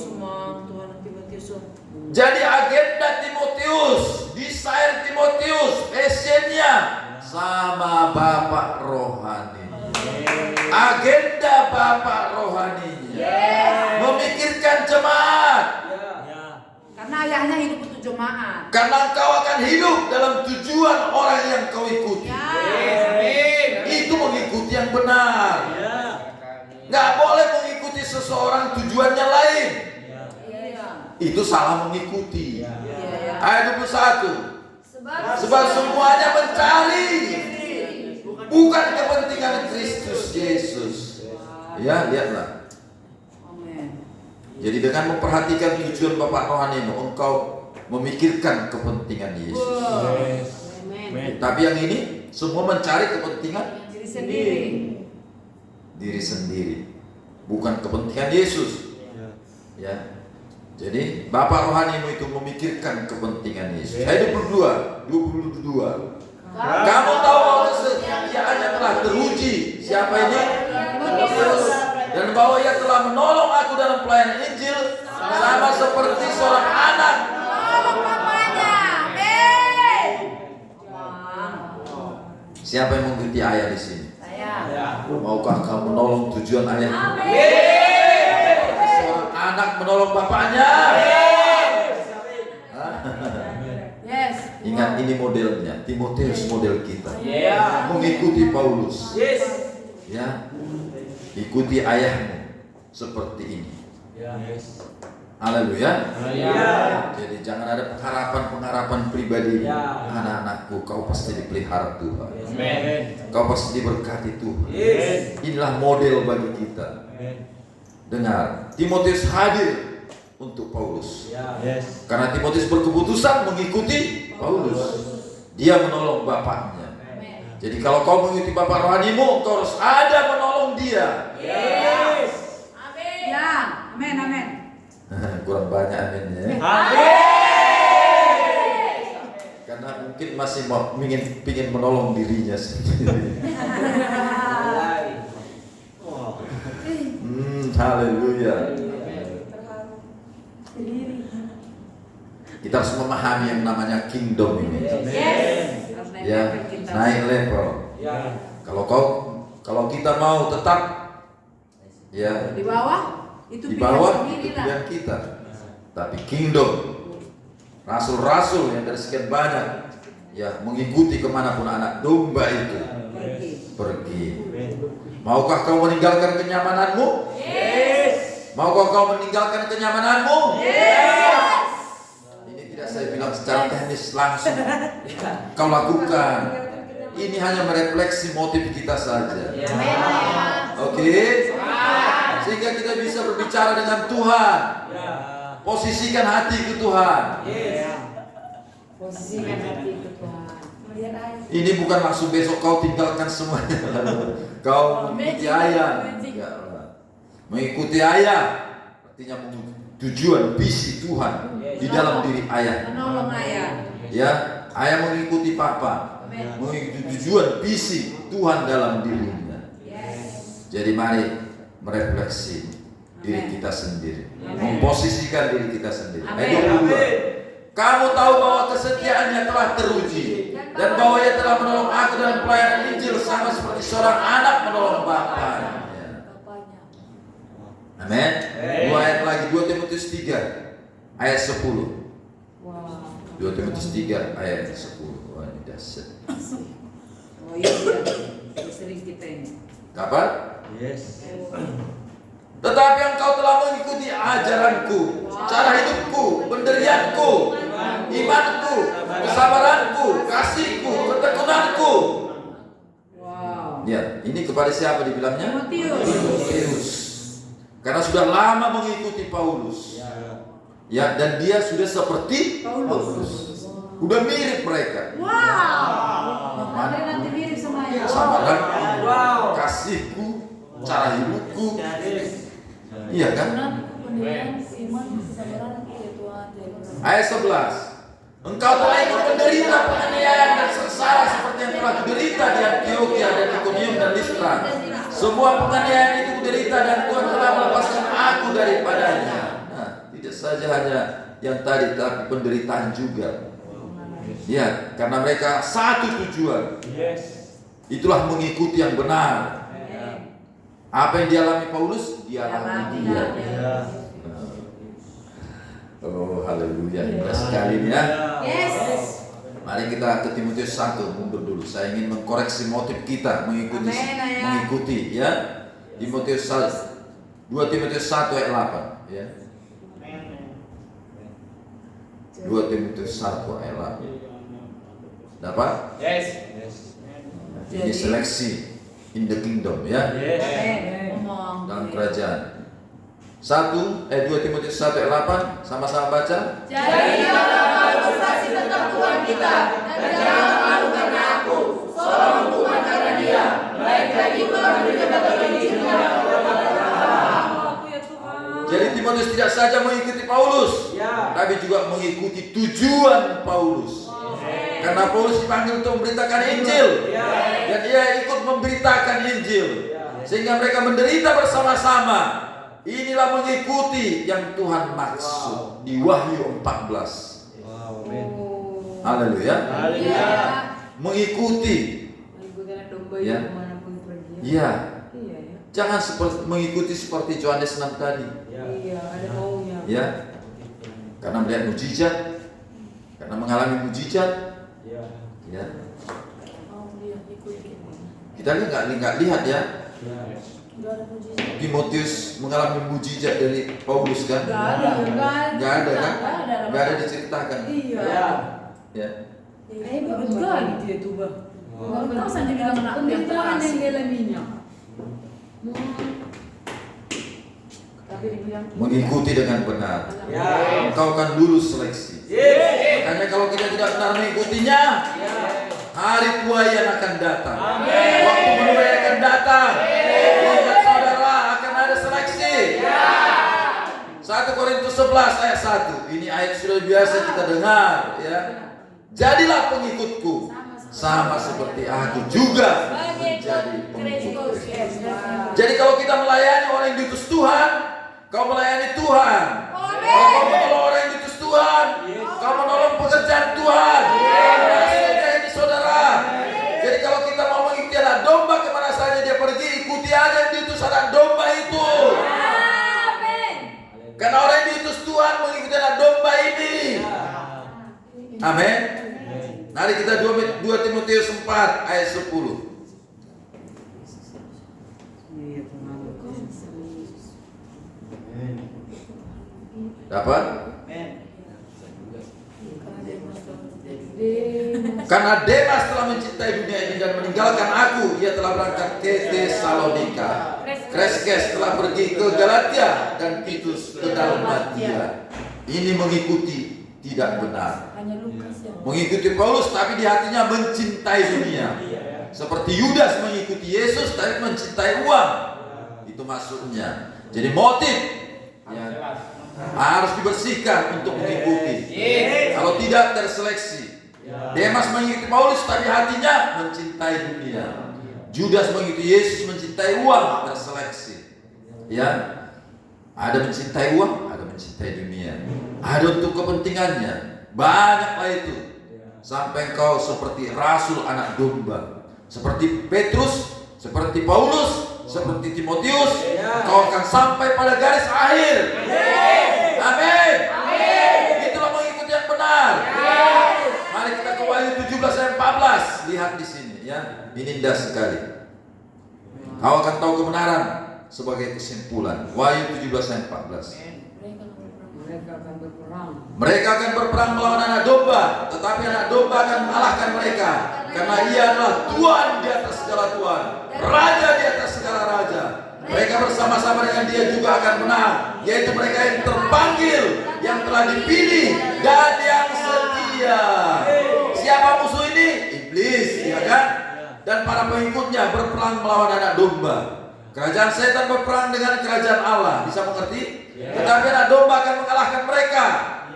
Tuhan Timotius. Jadi agenda Timotius, desire Timotius, passionnya sama Bapak rohani. Agenda Bapak rohaninya memikirkan jemaat. Karena ayahnya hidup untuk jemaat. Karena engkau akan hidup dalam tujuan orang yang kau ikuti. Itu mengikuti yang benar. Nggak boleh mengikuti seseorang tujuannya lain. Itu salah mengikuti. Ayat 21. Sebab semuanya mencari bukan kepentingan Kristus Yesus. Ya, lihatlah. Jadi dengan memperhatikan tujuan Bapak rohani, engkau memikirkan kepentingan Yesus. Tapi yang ini semua mencari kepentingan diri sendiri, bukan kepentingan Yesus. Ya. Jadi Bapak rohanimu itu memikirkan kepentingan Yesus. Ayat 22. Kamu tahu bahwa kesetiaannya telah teruji. Siapa ini? Dan bahwa ia telah menolong aku dalam pelayanan Injil sama seperti seorang anak. Tolong bapaknya. Amin. Siapa yang mengikuti ayah di sini? Saya. Maukah kamu menolong tujuan ayah? Seorang anak menolong bapaknya. Yes. Ingat ini modelnya, Timotius model kita. Mengikuti Paulus. Ya. Ikuti ayahmu seperti ini. Haleluya. Jadi jangan ada pengharapan pribadi. Anak-anakku, kau pasti dipelihara Tuhan. Kau pasti diberkati Tuhan. Inilah model bagi kita. Dengar, Timotius hadir untuk Paulus. Karena Timotius berkeputusan mengikuti Paulus. Dia menolong bapaknya. Jadi kalau kau mengikuti Bapak rohanimu, kau harus ada menolong dia. Amin. Ya, amin. Kurang banyak aminnya. Karena mungkin masih ingin menolong dirinya sendiri. Haleluya. Kita harus memahami yang namanya kingdom ini. Ya, naik level. Kalau kita mau tetap ya Di bawah itu di bawah pilihan itu sendiri lah. pilihan kita. Tapi kingdom, rasul-rasul yang dari sekian banyak ya mengikuti kemanapun anak domba itu pergi. Maukah kau meninggalkan kenyamananmu? Maukah kau meninggalkan kenyamananmu? Ini tidak saya bilang secara teknis langsung kau lakukan. Ini hanya merefleksi motif kita saja. Oke? Sehingga kita bisa berbicara dengan Tuhan. Posisikan hati ke Tuhan. Posisikan hati ke Tuhan. Ini bukan langsung besok kau tinggalkan semuanya lalu kau mengikuti ayah. Mengikuti ayah artinya tujuan visi Tuhan di dalam diri ayah. Menolong ayah. Ya, ayah mengikuti papa, mengikuti tujuan visi Tuhan dalam dirinya. Jadi mari merefleksi diri kita sendiri, memposisikan diri kita sendiri. Ayat 22. Kamu tahu bahwa kesetiaannya telah teruji dan bahwa ia telah menolong aku dalam pelayanan Injil sama seperti seorang anak menolong bapaknya. Amin. Dua ayat lagi, 2 Timotius 3 ayat 10. 2 Timotius 3 ayat 10. Wah, ini dahsyat. Oh iya, sering kita ini. Kapan? Yes. Tetapi engkau telah mengikuti ajaranku, cara hidupku, pendirianku, imanku, kesabaranku, kasihku, ketekunanku. Wow. Ya, ini kepada siapa dibilangnya? Timotius. Timotius. Karena sudah lama mengikuti Paulus. Ya, dan dia sudah seperti Paulus. Udah mirip mereka. Wow. Nanti mirip sama ya. Kesabaranku, kasihku, cara hidupku. Iya kan? Ayat 11. Engkau telah ikut menderita penganiayaan dan sengsara seperti yang telah kuderita di Antioquia dan Iconium dan Listra. Semua penganiayaan itu kuderita dan Tuhan telah melepaskan aku daripadanya. Nah, tidak saja hanya yang tadi, tapi penderitaan juga. Ya, karena mereka satu tujuan. Itulah mengikuti yang benar. Apa yang dialami Paulus, dialami dia. Oh, haleluya. Indah sekali ini ya. Yes. Mari kita ke Timotius 1, mundur dulu. Saya ingin mengkoreksi motif kita mengikuti ya. Timotius 1. 2 Timotius 1 ayat 8 ya. 2 Timotius 1 ayat 8. Dapat? Yes. Ini seleksi in the kingdom ya. Dalam kerajaan. 2 Timotius 1 ayat 8, sama-sama baca. Jadi janganlah bersaksi tentang Tuhan kita, dan jangan malu karena aku, seorang hukuman karena dia, melainkan juga menderita bagi dirinya. Jadi Timotius tidak saja mengikuti Paulus, tapi juga mengikuti tujuan Paulus. Karena Paulus dipanggil untuk memberitakan Injil, dan dia ikut memberitakan Injil, sehingga mereka menderita bersama-sama. Inilah mengikuti yang Tuhan maksud di Wahyu 14. Haleluya. Mengikuti. Ya. Iya. Jangan mengikuti seperti Yohanes 6 tadi. Iya, ada maunya. Ya. Karena melihat mujizat, karena mengalami mujizat. Ya. Kita nggak lihat ya. Timotius mengalami mujizat dari Paulus kan? Nggak ada kan? Nggak ada diceritakan. Iya. Ya. Bagus sekali dia tuh, Bang. Tahu saja bilang anak penderitaan yang dialaminya. Tapi dibilang Mengikuti dengan benar. Engkau kan lulus seleksi. Makanya kalau kita tidak benar mengikutinya, hari tua yang akan datang. Waktu menuai akan datang. Ingat saudara, akan ada seleksi. 1 Korintus 11 ayat 1. Ini ayat sudah biasa kita dengar ya. Jadilah pengikutku sama seperti aku juga menjadi pengikutku. Jadi kalau kita melayani orang yang diutus Tuhan, kau melayani Tuhan. Kalau kau menolong orang yang diutus Tuhan, kau menolong pekerjaan Tuhan. Maksudnya ini saudara. Jadi kalau kita mau mengikuti anak domba, kemana saja dia pergi, ikuti aja yang diutus anak domba itu. Karena orang yang diutus Tuhan mengikuti anak domba ini. Amin. Mari kita 2 Timotius 4 ayat 10. Dapat? Karena Demas telah mencintai dunia ini dan meninggalkan aku, ia telah berangkat ke Tesalonika. Kreskes telah pergi ke Galatia dan Titus ke Dalmatia. Ini mengikuti tidak benar. Mengikuti Paulus tapi di hatinya mencintai dunia. Seperti Yudas mengikuti Yesus tapi mencintai uang. Itu maksudnya. Jadi motif ya, harus dibersihkan untuk mengikuti. Kalau tidak terseleksi. Demas mengikuti Paulus tapi hatinya mencintai dunia. Judas mengikuti Yesus mencintai uang, terseleksi. Ya. Ada mencintai uang, ada mencintai dunia. Ada untuk kepentingannya. Banyaklah itu. Sampai engkau seperti rasul anak domba. Seperti Petrus, seperti Paulus, seperti Timotius, kau akan sampai pada garis akhir. Amin. Itulah mengikuti yang benar. Mari kita ke Wahyu 17 ayat 14. Lihat di sini ya, ini indah sekali. Kau akan tahu kebenaran sebagai kesimpulan. Wahyu 17 ayat 14. Mereka akan berperang melawan anak domba, tetapi anak domba akan mengalahkan mereka, karena ia adalah Tuhan di atas segala Tuhan, Raja di atas segala raja. Mereka bersama-sama dengan dia juga akan menang, yaitu mereka yang terpanggil, yang telah dipilih, dan yang setia. Siapa musuh ini? Iblis, ya kan? Dan para pengikutnya berperang melawan anak domba. Kerajaan setan berperang dengan kerajaan Allah. Bisa mengerti? Tetapi anak domba akan mengalahkan mereka,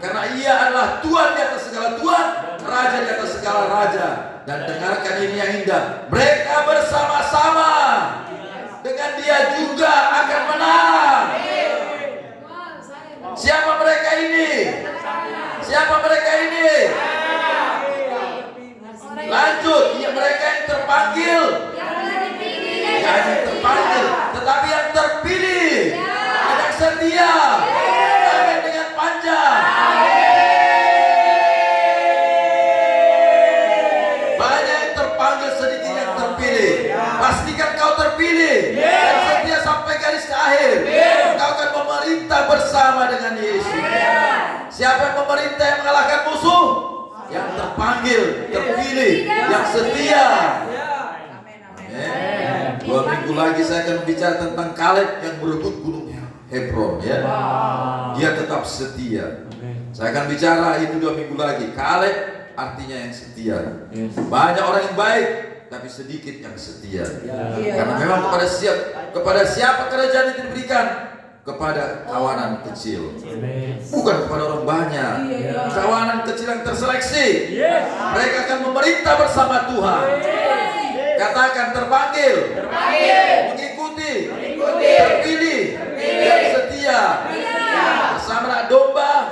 karena ia adalah Tuhan di atas segala Tuhan, Raja di atas segala raja. Dan dengarkan ini yang indah, mereka bersama-sama dengan dia juga akan menang. Siapa mereka ini? Siapa mereka ini? Lanjut, ya, mereka yang terpanggil, yang terpanggil, tetapi yang terpilih, yang setia, amin dengan panjang. Banyak yang terpanggil, sedikit yang terpilih. Pastikan kau terpilih dan setia sampai garis akhir. Kau akan memerintah bersama dengan Yesus. Siapa yang memerintah, yang mengalahkan musuh? Yang terpanggil, terpilih, yang setia. Amin. 2 minggu lagi saya akan bicara tentang Kaleb yang berebut gunung Hebron, ya. Dia tetap setia. Saya akan bicara itu 2 minggu lagi. Kaleb artinya yang setia. Banyak orang yang baik, tapi sedikit yang setia. Karena memang kepada siapa kerajaan itu diberikan? Kepada kawanan kecil, bukan kepada orang banyak. Kawanan kecil yang terseleksi, mereka akan memerintah bersama Tuhan. Katakan terpanggil, mengikuti, terpilih, dan setia. Bersama anak domba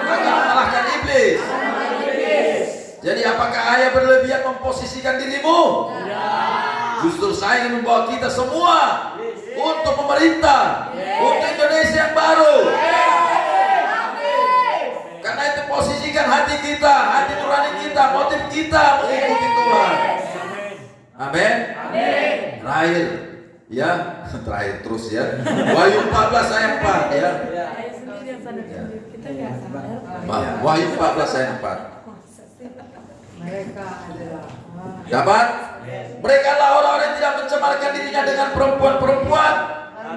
akan mengalahkan iblis. Jadi apakah ayah berlebihan memposisikan dirimu? Justru saya ingin membawa kita semua untuk memerintah, untuk Indonesia yang baru. Karena itu posisikan hati kita, hati nurani kita, motif kita mengikuti Tuhan. Amin. Terakhir, ya, terakhir terus ya. Wahyu 14 ayat 4 ya. Wahyu 14 ayat 4. Dapat? Mereka lah orang-orang yang tidak mencemarkan dirinya dengan perempuan-perempuan,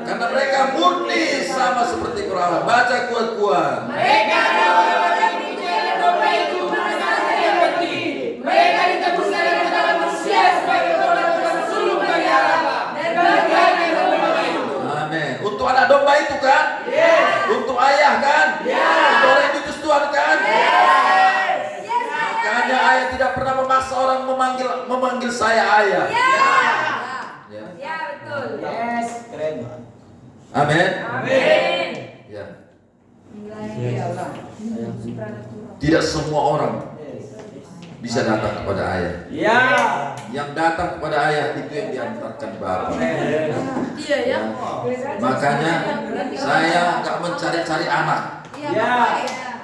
karena mereka murni sama seperti perawan. Baca kuat-kuat. Mereka adalah orang-orang yang dijaga domba itu menasihati yang penting. Mereka ditebuskan dengan darah manusia sebagai orang-orang sulung bagi Allah dan bagian yang domba itu. Amin. Untuk anak domba itu kan? Untuk ayah kan? Untuk orang yang diutus Tuhan kan? Makanya ayah tidak pernah memaksa orang memanggil saya ayah. Ya, betul. Keren. Amin. Amin. Ya. Ya Allah. Tidak semua orang bisa datang kepada ayah. Yang datang kepada ayah itu yang diantarkan Bapa. Iya ya. Makanya saya nggak mencari-cari anak. Iya.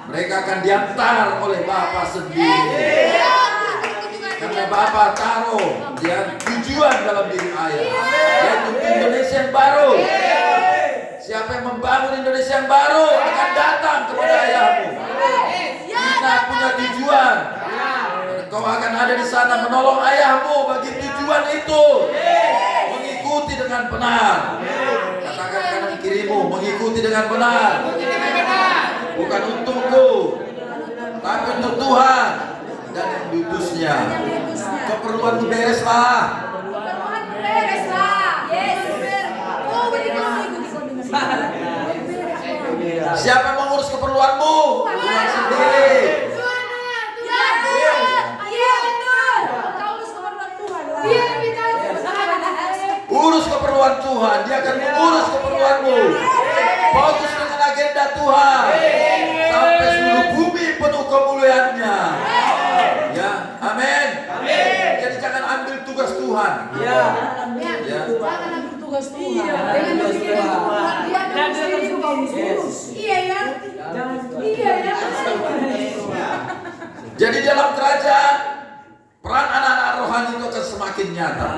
Mereka akan diantar oleh Bapa sendiri. Karena Bapa taruh dia tujuan dalam diri ayah, yaitu Indonesia yang baru. Siapa yang membangun Indonesia yang baru akan datang kepada ayahmu. Kita punya tujuan. Kau akan ada di sana menolong ayahmu bagi tujuan itu. Mengikuti dengan benar. Katakan kanan kirimu, mengikuti dengan benar. Bukan untukku, tapi untuk Tuhan dan yang diutusnya. Keperluan bereslah. Siapa yang mengurus keperluanmu? Tuhan sendiri. Urus keperluan Tuhan, dia akan mengurus keperluanmu. Fokus dengan agenda Tuhan sampai seluruh bumi penuh kemuliaannya. Ya, amin. Jadi jangan ambil tugas Tuhan. Ya. Jangan ambil tugas Tuhan. Iya ya. Iya ya. Jadi dalam kerajaan peran anak-anak rohani itu akan semakin nyata.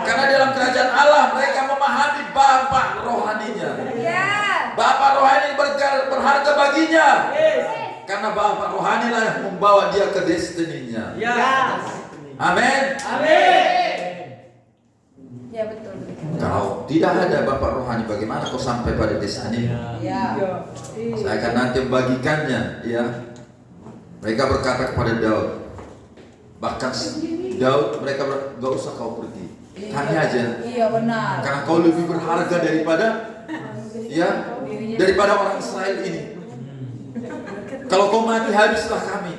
Karena dalam kerajaan Allah mereka memahami bapak rohaninya. Bapak rohani berharga baginya. Karena bapak rohani lah yang membawa dia ke destininya. Amin. Ya betul. Kalau tidak ada bapak rohani, bagaimana kau sampai pada destini? Ya. Saya akan nanti membagikannya. Ya. Mereka berkata kepada Daud, bahkan Daud, mereka gak usah kau pergi, kami aja. Iya benar. Karena kau lebih berharga daripada orang Israel ini. Kalau kau mati, habislah kami.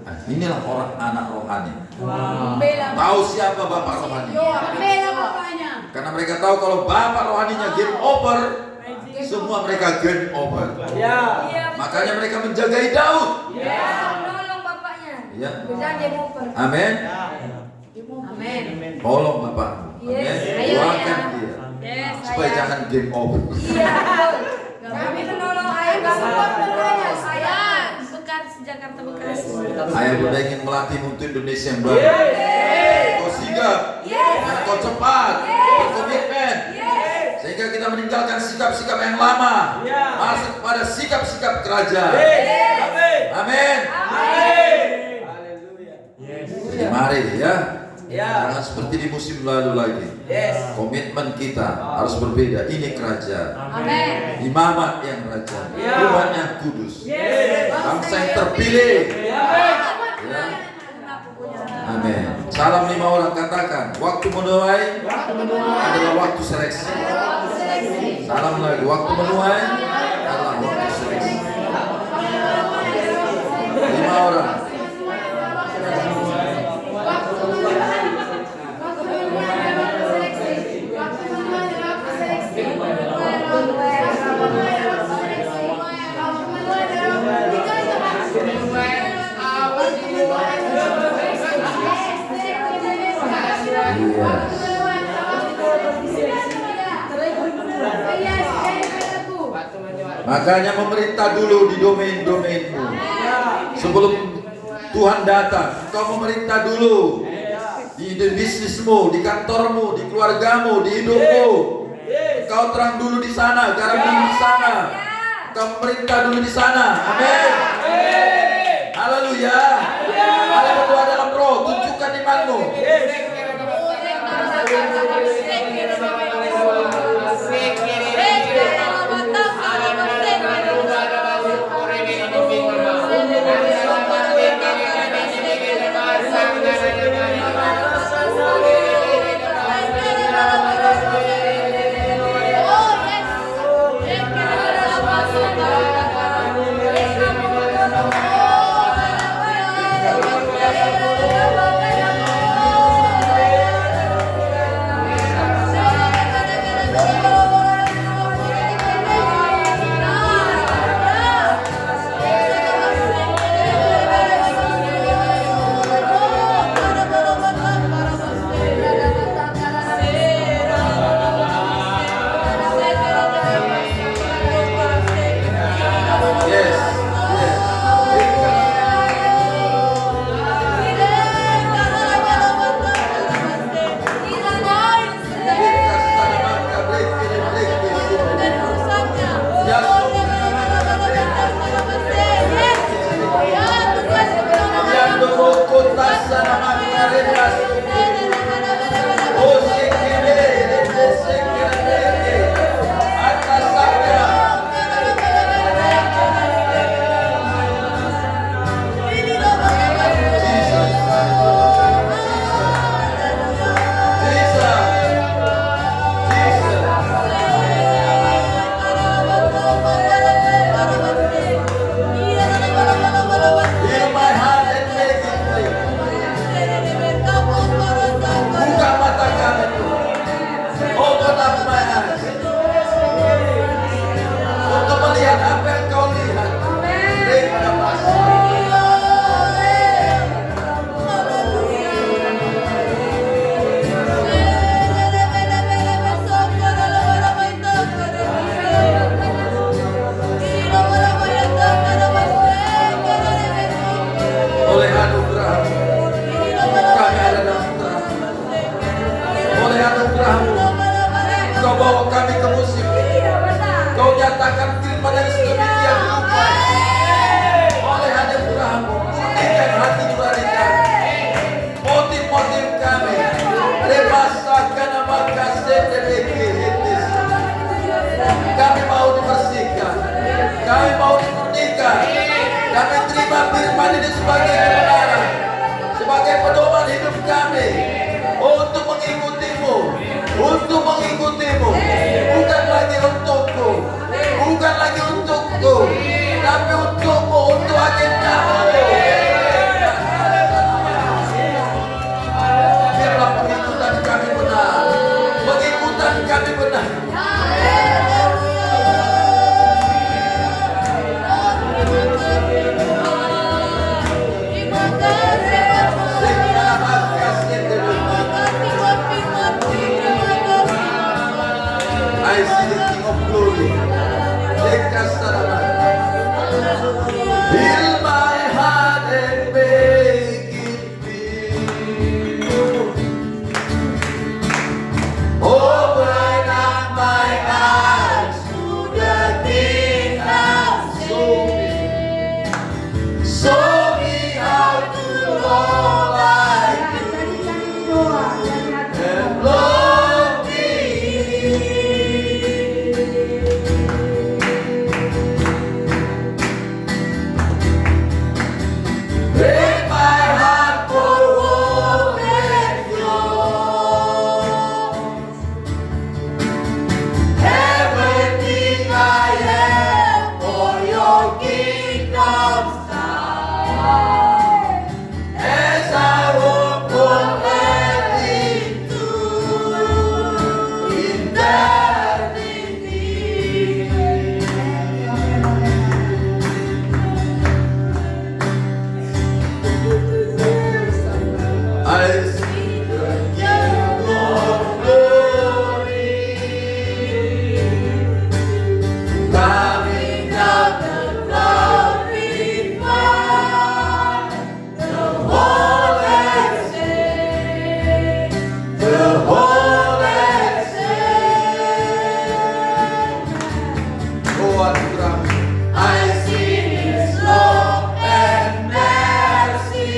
Nah, inilah orang anak rohani. Tahu siapa bapak rohani? Bela bapaknya. Karena mereka tahu kalau bapak rohaninya game over, semua mereka game over. Makanya mereka menjagai Daud. Tolong bapaknya. Ya. Jangan dia moper. Amin. Amin. Tolong bapak. Amin. Yes. Ayo, Doakan ya. dia Yes, supaya saya. jangan game over. Iya. Kami menolong ayah bapak saya. Jakarta Bekasi. Ayah Bunda ingin melatih untuk Indonesia yang baru. Kau sigap, kau cepat, berkomitmen, sehingga kita meninggalkan sikap-sikap yang lama, masuk pada sikap-sikap kerajaan. Amin. Jadi mari ya, jangan seperti di musim lalu lagi. Komitmen kita harus berbeda. Ini kerajaan, Amin. imamat yang raja, Tuhan yang kudus, bangsa yang terpilih. Ya. Amin. Salam 5 orang, katakan waktu menuai adalah waktu seleksi. Salam lagi, waktu menuai adalah waktu seleksi. 5 orang. Makanya memerintah dulu di domain-domainmu. Sebelum Tuhan datang, kau memerintah dulu di bisnismu, di kantormu, di keluargamu, di hidupmu. Kau terang dulu di sana, garam dulu di sana. Kau memerintah dulu di sana. Amin. Haleluya. Mari berdoa dalam roh, tunjukkan imanmu. Kami mau dimurnikan. Kami terima firman ini sebagai kebenaran, sebagai pedoman hidup kami untuk mengikutimu, untuk mengikutimu. Bukan lagi untukku, bukan lagi untukku, tapi untukmu, untuk agendamu. Biarlah pengikutan kami benar, pengikutan kami benar. I see the King of Glory. Heal my heart and make it pure. Open up my eyes to the King of Glory. Show me how to love like you and love me. Break my heart for all that yours. Everything I am for your kingdom's side. As I walk from heaven to eternity. I see the King of Glory coming down the cloudy fire. The whole saint, the whole saint. Oh, anugerah. I see His love and mercy.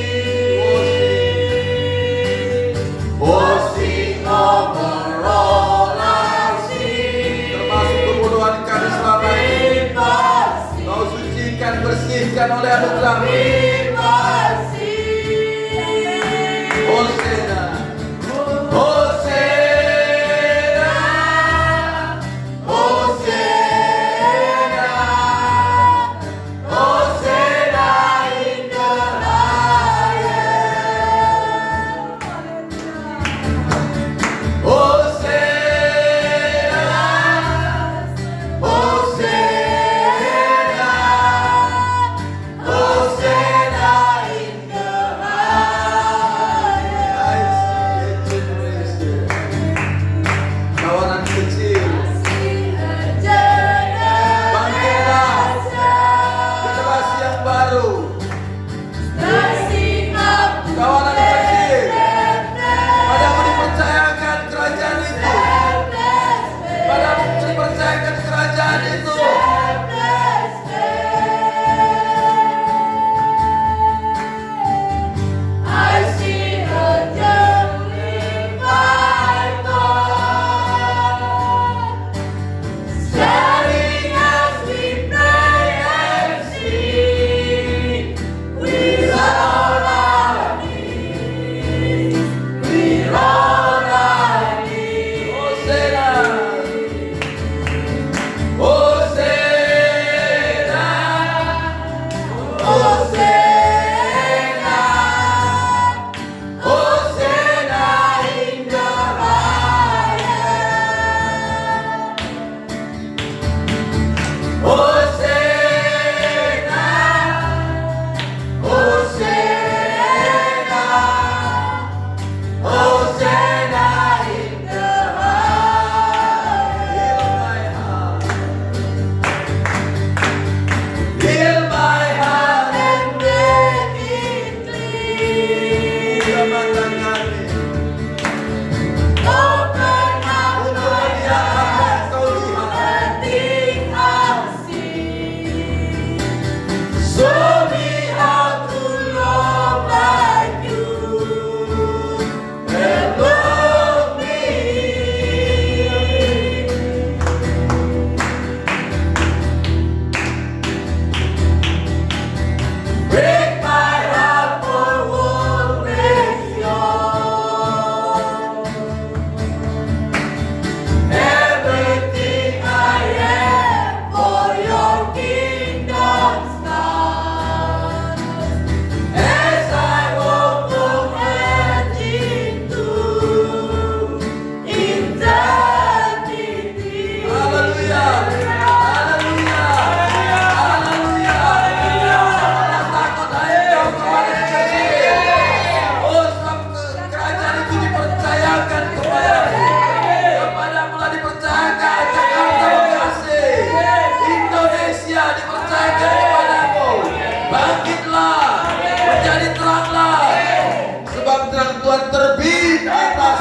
Tuhan terbit atas.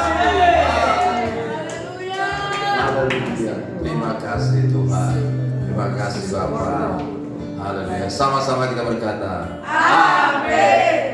Haleluya. Terima kasih Tuhan. Terima kasih Bapa. Haleluya. Sama-sama kita berkata. Amin.